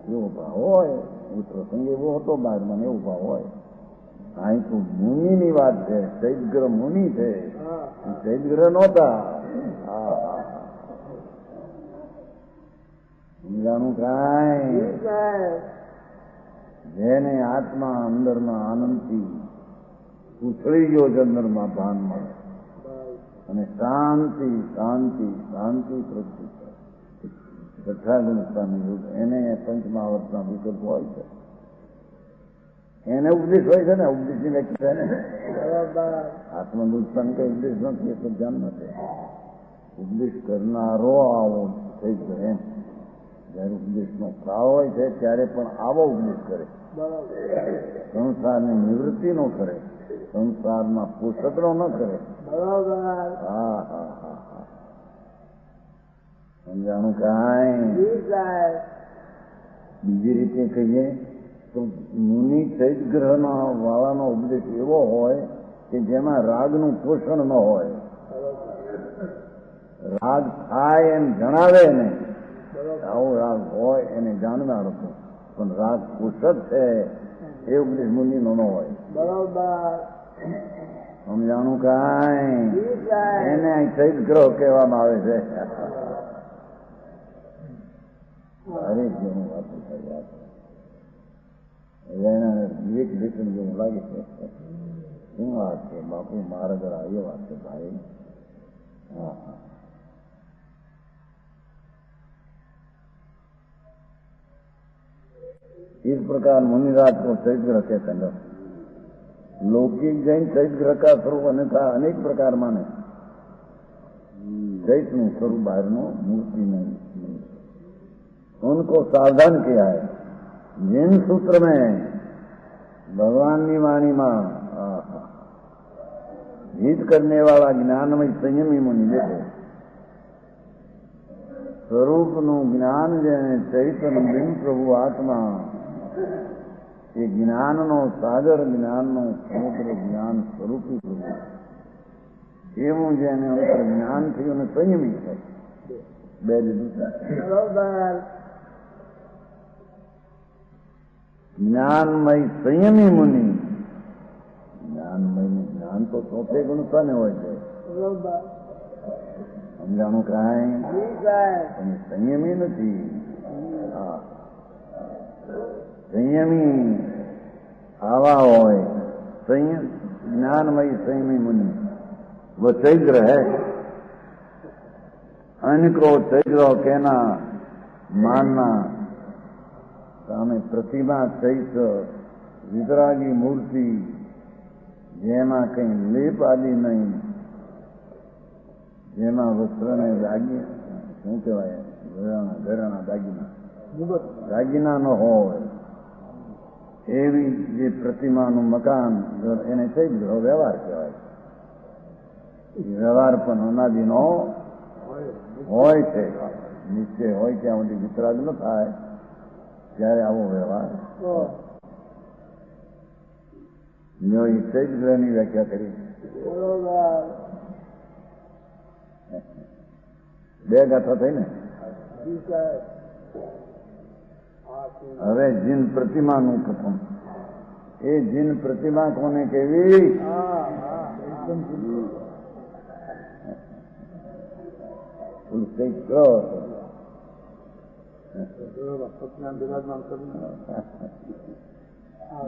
એવો ભાવ હોય, એ પ્રસંગ એવો હતો બહારમાં એવો ભાવ હોય. અહીં તો મુનિની વાત છે, શૈવગ્રહ મુનિ છે, શૈવગ્રહ નહોતા. સમજાણું કાંઈ જેને આત્મા અંદરના આનંદથી ઉછળી ગયો છે, અંદરમાં ભાનમાં અને શાંતિ શાંતિ શાંતિ પ્રગતિ છઠ્ઠા ગુણસ્થાનની યુગ એને પંચમહાવર્તના વિકલ્પ હોય છે. એને ઉપદેશ હોય છે ને, ઉપદેશની વ્યાખ્યા છે ને. આત્મગુણસ્થાન કઈ ઉપદેશ નથી, એ તો ધ્યાન નથી. ઉપદેશ કરનારો આવો થઈ ગયો એમ. જયારે ઉપદેશનો ભાવ હોય છે ત્યારે પણ આવો ઉપદેશ કરે, સંસારની નિવૃત્તિ નો કરે, સંસારમાં પોષકડો ન કરે. હા હા હા હા, સમજાણું કાંઈ બીજી રીતે કહીએ તો મુનિ ચૈતગ્રહનો વાળાનો ઉપદેશ એવો હોય કે જેમાં રાગનું પોષણ ન હોય. રાગ થાય એમ જણાવે ને આવો રાગ હોય એને જાણનાર હતો, પણ રાગ પોષક છે એ ઉપદેશ મુનિનો ન હોય. બરોબર. સમજાણું કાંઈ? એને ચૈતગ્રહ કહેવામાં આવે છે. અરે જેવું વાતું થાય વાત વિવેક લેખન જેવું લાગે છે. શું વાત છે બાપુ, મારા ઘર આવી વાત છે ભાઈ. હા હા, इस प्रकार मुनिराज को चैतग्रह कहते हैं. लौकिक जैन चैतग्रह का स्वरूप अन्यथा अनेक प्रकार माने. चैतनु स्वरूप बाहर नो मूर्ति नहीं. उनको सावधान किया है. जिन सूत्र में भगवान की वाणी में हित करने वाला ज्ञानमय संयमी मुनि देखो स्वरूप नु ज्ञान जेने चैतन्य बिन प्रभु आत्मा એ જ્ઞાનનો સાગર, જ્ઞાનનો સમુદ્ર, જ્ઞાન સ્વરૂપી પ્રભુ એવું જેને અંતર જ્ઞાન થયું અને સંયમી છે. બે લીધું જ્ઞાનમય સંયમી મુનિ. જ્ઞાનમય જ્ઞાન તો 34 ગુણતાને હોય છે. સમજાણું કાંઈ? પણ સંયમી નથી. હા, સંયમી આવા હોય. संयम ज्ञानमयी संयमी मुनि वो चैत्र है. अनको चैत्र कहना मानना सामे प्रतिमा चैत्र वितरागी मूर्ति जेमा कहीं लेप आदि नहीं, जेमा वस्त्र ने दागी शू कहवाय घरेणा दागीना न હોય એવી જે પ્રતિમાનું મકાન એને ચૈત્ર વ્યવહાર કહેવાય. વ્યવહાર પણ અનાદિનો હોય છે. નિશ્ચય હોય ત્યાં સુધી વિતરાગ ન થાય ત્યારે આવો વ્યવહાર. જો એ ચૈત્રની વ્યાખ્યા કરી. બે ગાથા થઈ ને. હવે જીન પ્રતિમાનું કથન. એ જીન પ્રતિમા કોને કેવી?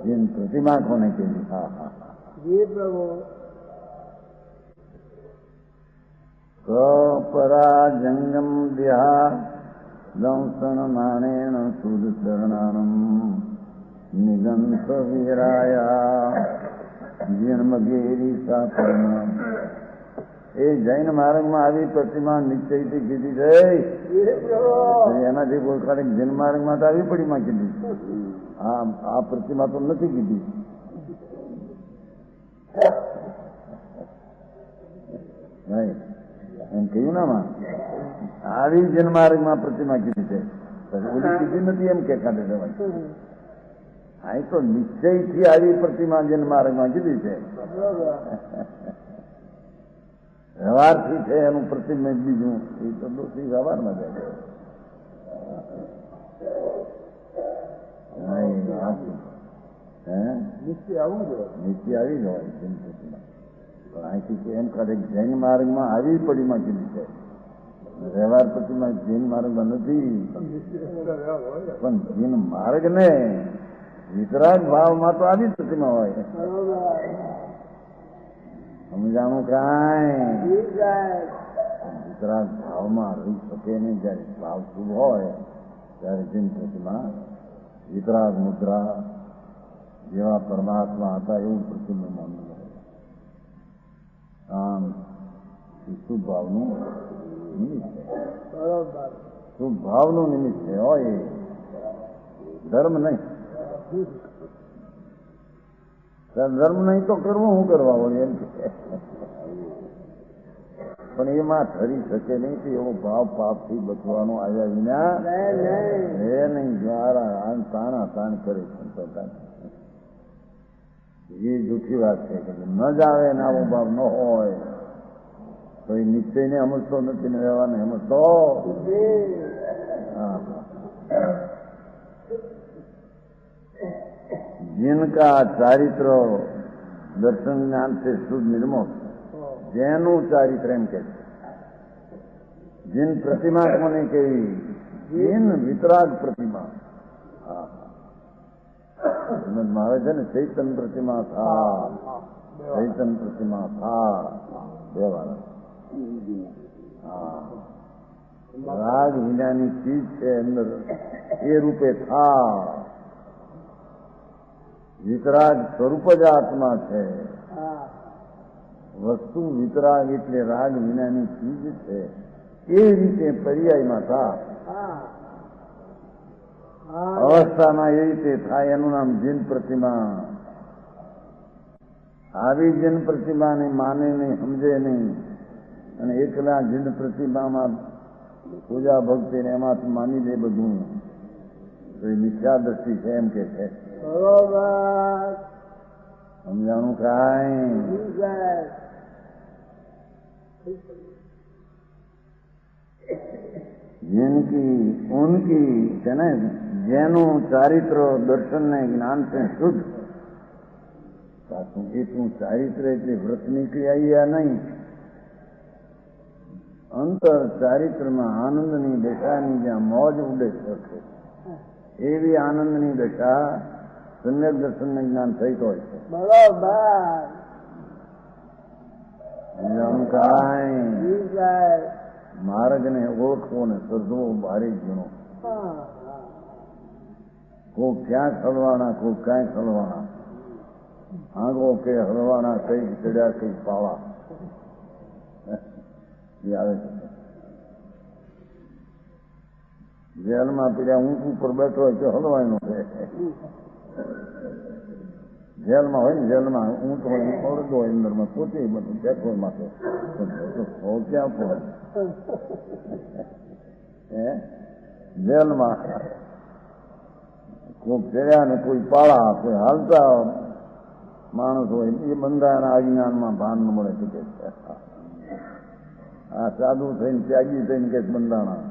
જીન પ્રતિમા કોને કેવી? હા હા પરાજંગમ દેહા દંસન માણેન સુદ શરણાનમ નિગંત વીરાયા જન્મગેરી સાપર્ણ. એ જૈન માર્ગમાં આવી પ્રતિમા નિશ્ચયથી કીધી છે. એનાથી કોઈ કારક જૈન માર્ગમાં તો આવી પડીમાં કીધી. આ પ્રતિમા તો નથી કીધી. એમ કહ્યું ને માં આવી જન્માર્ગમાં પ્રતિમા કીધી છે. ઓલી કીધી નથી એમ કે કાઢે જવાય. આ તો નિશ્ચયથી આવી પ્રતિમા જન્માર્ગમાં કીધી છે. વ્યવહારથી છે એનું પ્રતિબિંબ બીજું એ તો દોષી વ્યવહારમાં જાય. નિશ્ચય આવી જ હોય જૈન પ્રતિમા. પણ અહીંથી એમ કાઢે જૈન માર્ગમાં આવી પડીમાં કીધી છે. વ્યવહાર પ્રતિમા જૈન માર્ગમાં નથી. પણ જૈન માર્ગ ને વિતરાગ ભાવમાં તો આવી પ્રતિમા હોય. સમજાણું કાંઈ? વિતરાગ ભાવમાં રહી શકે નહીં. જયારે ભાવ શુભ હોય ત્યારે જૈન પ્રતિમા વિતરાગ મુદ્રા જેવા પરમાત્મા હતા એવું પ્રતિબિંબ આમ શુભ ભાવનું નિમિત્ત છે. શુભ ભાવનું નિમિત્ત છે. હોય ધર્મ નહીં. ધર્મ નહીં તો કરવું શું કરવા વળી એમ કે. પણ એમાં ઠરી શકે નહીં કે એવો ભાવ પાપથી બચવાનો આવ્યા વિના એ નહીં. દ્વારા તાણા તાણ કરે સંતોષ. એ જૂઠી વાત છે કે ન જ આવે ને આવો ભાવ ન હોય તો એ નિશ્ચયને સમજતો નથી ને વ્યવહારને સમજતો. जिनका चारित्र दर्शन ज्ञान से शुद्ध निर्मोह, जैनु चारित्र एम के जिन प्रतिमा को नहीं कही, जिन वितराग प्रतिमा. समझ में આવે છે ને? ચૈતન પ્રતિમા થા, ચૈતન પ્રતિમા થા દેવા. રાગ વિનાની ચીજ છે અંદર, એ રૂપે થા. વિતરાગ સ્વરૂપ જ આત્મા છે. વસ્તુ વિતરાગ એટલે રાગ વિનાની ચીજ છે. એ રીતે પર્યાયમાં થા, અવસ્થામાં એ રીતે થાય. એનું નામ જીન પ્રતિમા. આવી જીન પ્રતિમાને માને નહીં, સમજે નહીં, અને એકલા જીન પ્રતિમામાં પૂજા ભક્તિ ને એમાંથી માની દે બધું, તો એ મિથ્યા દ્રષ્ટિ છે એમ કે છે. બરોબર સમજાણું કાંઈ? जिनकी उनकी છે ને જેનું ચારિત્ર દર્શન ને જ્ઞાન છે શુદ્ધ. સાચું એટલું ચારિત્ર એટલે વ્રતની ક્રિયા નહીં, અંતર ચારિત્રમાં આનંદની દશાની જ્યાં મોજ ઉડે શકે એવી આનંદની દશા સમ્યક દર્શન ને જ્ઞાન થઈ હોય છે. બરોબર કાંઈ માર્ગને ઓળખવો ને સર્જવો ભારે જણો. કોઈ ક્યાં ખલવાના, કોઈ ક્યાંય ખલવાના, આંગો કે હલવાના, કઈક ચડ્યા કઈક પાવા એ આવે છે. જેલમાં પીડ્યા ઊંટ ઉપર બેઠો હોય તો હલવાનું છે. જેલમાં હોય ને, જેલમાં ઊંટ હોય, ઓરડો હોય, અંદરમાં પોતે બધું બેઠો માટે ક્યાં પડે જેલમાં. કોઈ ચડ્યા ને કોઈ પાળા, કોઈ હાલતા માણસ હોય એ બંધાના અજ્ઞાનમાં ભાન ન મળે કે આ સાધુ થઈને ત્યાગી થઈને કે બંધાણા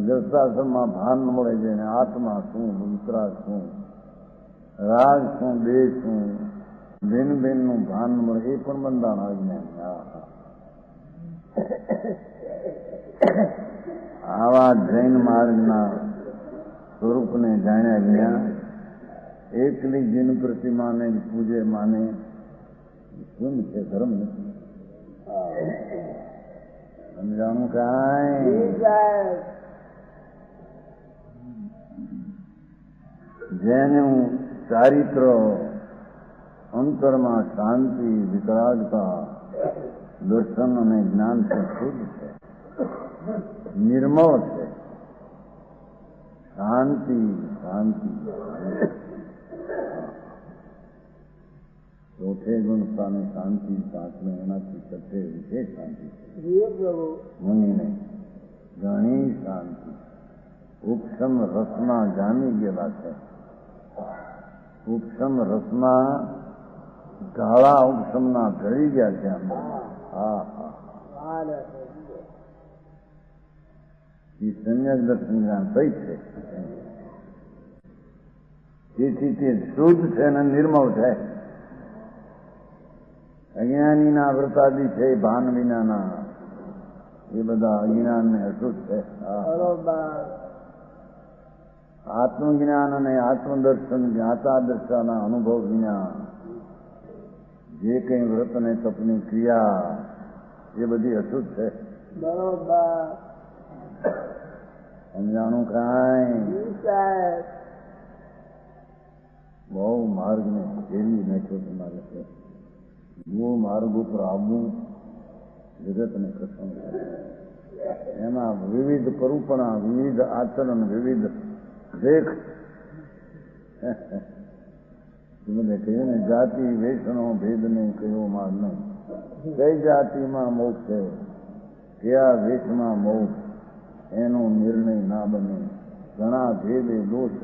ગ્રસ્તાશ્રમમાં ભાન ન મળે છે ને આત્મા શું, વિતરાગ શું, રાગ શું, દેહ શું, ભિન્ન ભિન્ન નું ભાન ન મળે એ પણ બંધાણા અજ્ઞાન. આવા જૈન માર્ગના સ્વરૂપને જાણ્યા વિના એકલી જીન પ્રતિમાને પૂજે માને શું છે? ધર્મ નથી. સમજાણું કાંઈ? જેનું ચારિત્ર અંતરમાં શાંતિ, વિતરાગતા, દર્શન અને જ્ઞાન છે, શુદ્ધ છે, નિર્મળ છે. શાંતિ શાંતિ ચોથે ગુણ સ્થાને શાંતિ સાતમે એનાથી સત્ય વિશેષ શાંતિ મુનિને ઘણી શાંતિ. ઉપશમ રસમાં જામી ગયેલા છે. ઉપશમ રસમાં ગાળા ઉપશમના ઢળી ગયા છે અંદર. હા હા, એ સમ્યક દર્શન જ્ઞાન થઈ છે. તેથી તે શુદ્ધ છે અને નિર્મળ છે. અજ્ઞાનીના વ્રતાદી છે ભાન વિનાના, એ બધા અજ્ઞાન ને અશુદ્ધ છે. આત્મજ્ઞાન અને આત્મદર્શન, જ્ઞાતા દર્શાના અનુભવ વિના જે કઈ વ્રત અને તપની ક્રિયા એ બધી અશુદ્ધ છે. બરોબર સમજાણું કાંઈ? બહુ માર્ગને ફેરવી નાખ્યો તમારે છે. બહુ માર્ગ ઉપર આવવું જગતને કસમ છે. એમાં વિવિધ પરૂપણા, વિવિધ આચરણ, વિવિધ દેખ. તમને કહ્યું ને જાતિ વેશનો ભેદ નહીં, કયો માર્ગ નહીં. કઈ જાતિમાં મોક્ષ છે, કયા વેશમાં મોક્ષ, એનો નિર્ણય ના બને ઘણા ભેદ એ દોષ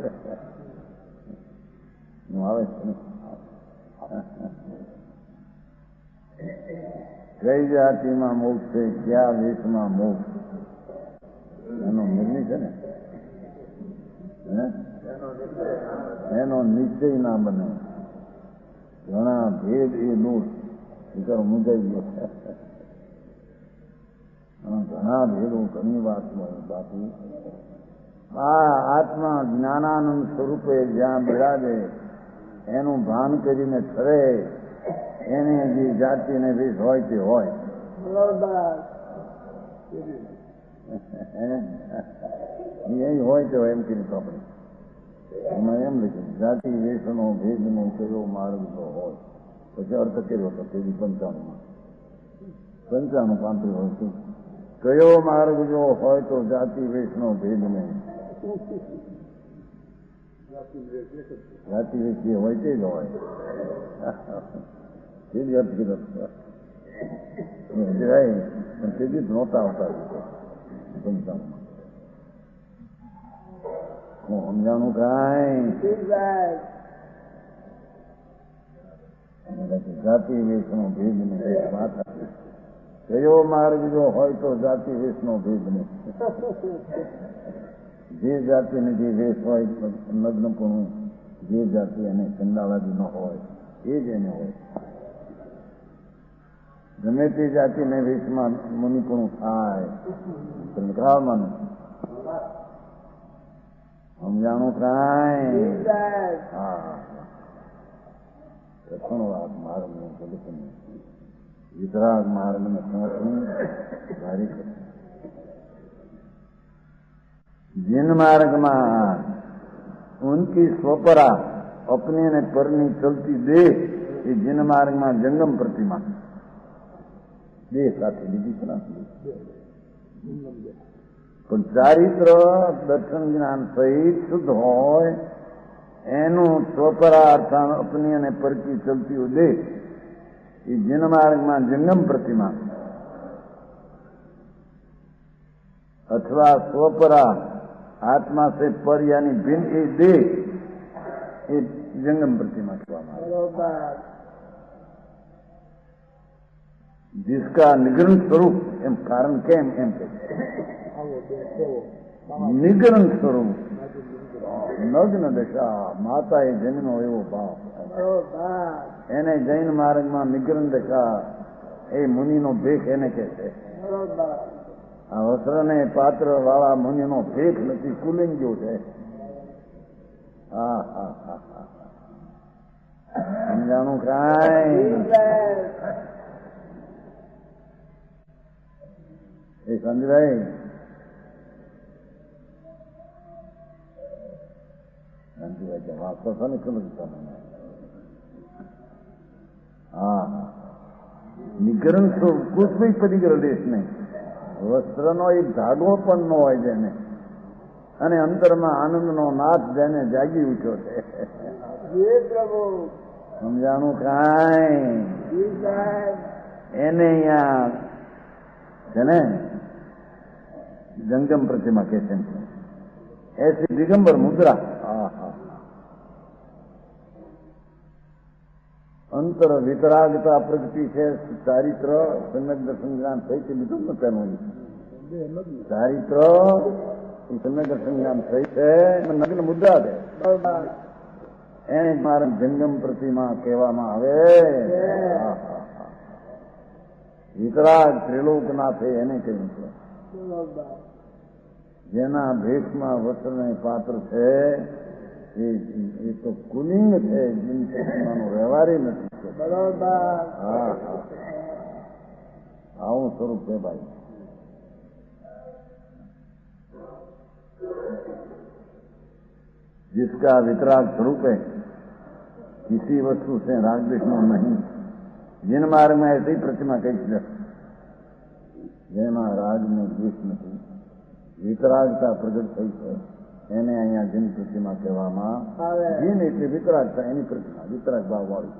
આવે છે. કઈ જાતિમાં મોક્ષ છે, કયા વેશમાં મોક્ષ, એનો નિર્ણય છે ને, એનો નિશ્ચય ના બને. ઘણા ભેદ એ દોષ શિખર મુજાઈ ગયો. ઘણા ભેદો ઘણી વાતમાં બાકી આ આત્મા જ્ઞાનાનંદ સ્વરૂપે જ્યાં બિરાજે એનું ભાન કરીને ઠરે એને જે જાતિ ને વેશ હોય તે હોય. એ હોય તો એમ કીધું આપણે એમાં એમ લખ્યું જાતિ વેશનો ભેદ નો કયો માર્ગ તો હોય. પછી અર્થ કર્યો હતો તે 55 વર્ષ કયો માર્ગ જો હોય તો જાતિ વેશનો ભેદ નહીં. જાતિ વેશ જે હોય તે જ હોય. તે જ અર્થ કર્યો પણ તે જ નહોતા આવતા 55. હું સમજાણું કાંઈ જાતિ વેશનો ભેદ નહીં. વાત કયો માર્ગ જો હોય તો જાતિ વેશનો ભેદ નહીં. જે જાતિને જે વેશ હોય લગ્નપણું, જે જાતિ એને ચંડાળાદી ન હોય એ જ એને હોય. ગમે તે જાતિને વેશમાં મુનિપણું થાય ખાવાનું સમજાણું કાંઈ. હા રખણો આ માર્ગ वितराग मार्ग में समर्थन जारी कर. जिन मार्ग में उनकी स्वपरा अपने ने परनी चलती दे ये जिन मार्ग में जंगम प्रतिमा दे साथ बीजी પણ ચારિત્ર દર્શન જ્ઞાન સહિત શુદ્ધ હોય એનું સ્વપરા અર્થાત અપની અને પરકી ચલતી ઉદે ये जिन मार्ग में जंगम प्रतिमा अथवा स्वपरा आत्मा से पर यानी भिन्न ये दे ये जंगम प्रतिमा कहवा जिसका निगरण स्वरूप एम कारण केम एम के निगरण स्वरूप नग्न दशा माता ए जन्म एवो भाव એને જૈન માર્ગમાં નિગ્રહ દશા એ મુનિનો ભેખ એને કહે છે. આ વસ્ત્રને પાત્ર વાળા મુનિનો ભેખ નથી, કુલિંગ્યો છે. હા હા હા હા સમજાણું કાંઈ. એ સમજાય વાસ્તવ ને સમજતા મને. हाँ निगरण तो कुछ भी परिग्रह देश नहीं. વસ્ત્રનો એક ધાગો પણ ન હોય જેને અને અંતરમાં આનંદનો નાથ જેને જાગી ઉઠ્યો છે. સમજાણું કાંઈ. એને અહીંયા છે ને જંગમ પ્રતિમા કે છે એસી દિગંબર મુદ્રા. હા હા અંતર વિતરાગતા પ્રગતિ છે. ચારિત્ર સમ્યક દર્શન જ્ઞાન સહિત બીજું ન તેનું ચારિત્ર સમ્યક દર્શન જ્ઞાન સહિત છે. નગ્ન મુદ્રા છે એને મારા જંગમ પ્રતિમા કહેવામાં આવે. વિતરાગ ત્રિલોકનાથ એને કહ્યું છે. જેના ભેખમાં વસ્ત્રને પાત્ર છે એ તો કુલિંગ છે, જીન પ્રતિમાનો વ્યવહારી નથી. બરોબર. હા હા આવું સ્વરૂપ છે ભાઈ. जिसका वितराग स्वरूप है किसी वस्तु से राग द्वेष नहीं. जिन मार्ग में ऐसी प्रतिमा कही છે જેમાં રાગ ને દ્વેષ નથી, વિતરાગતા પ્રગટ થઈ છે એને અહીંયા જીન પ્રતિમા કહેવામાં આવે. જીન એટલે વિતરાગતા એની પ્રતિમા વિતરાગ ભાવ વાળી.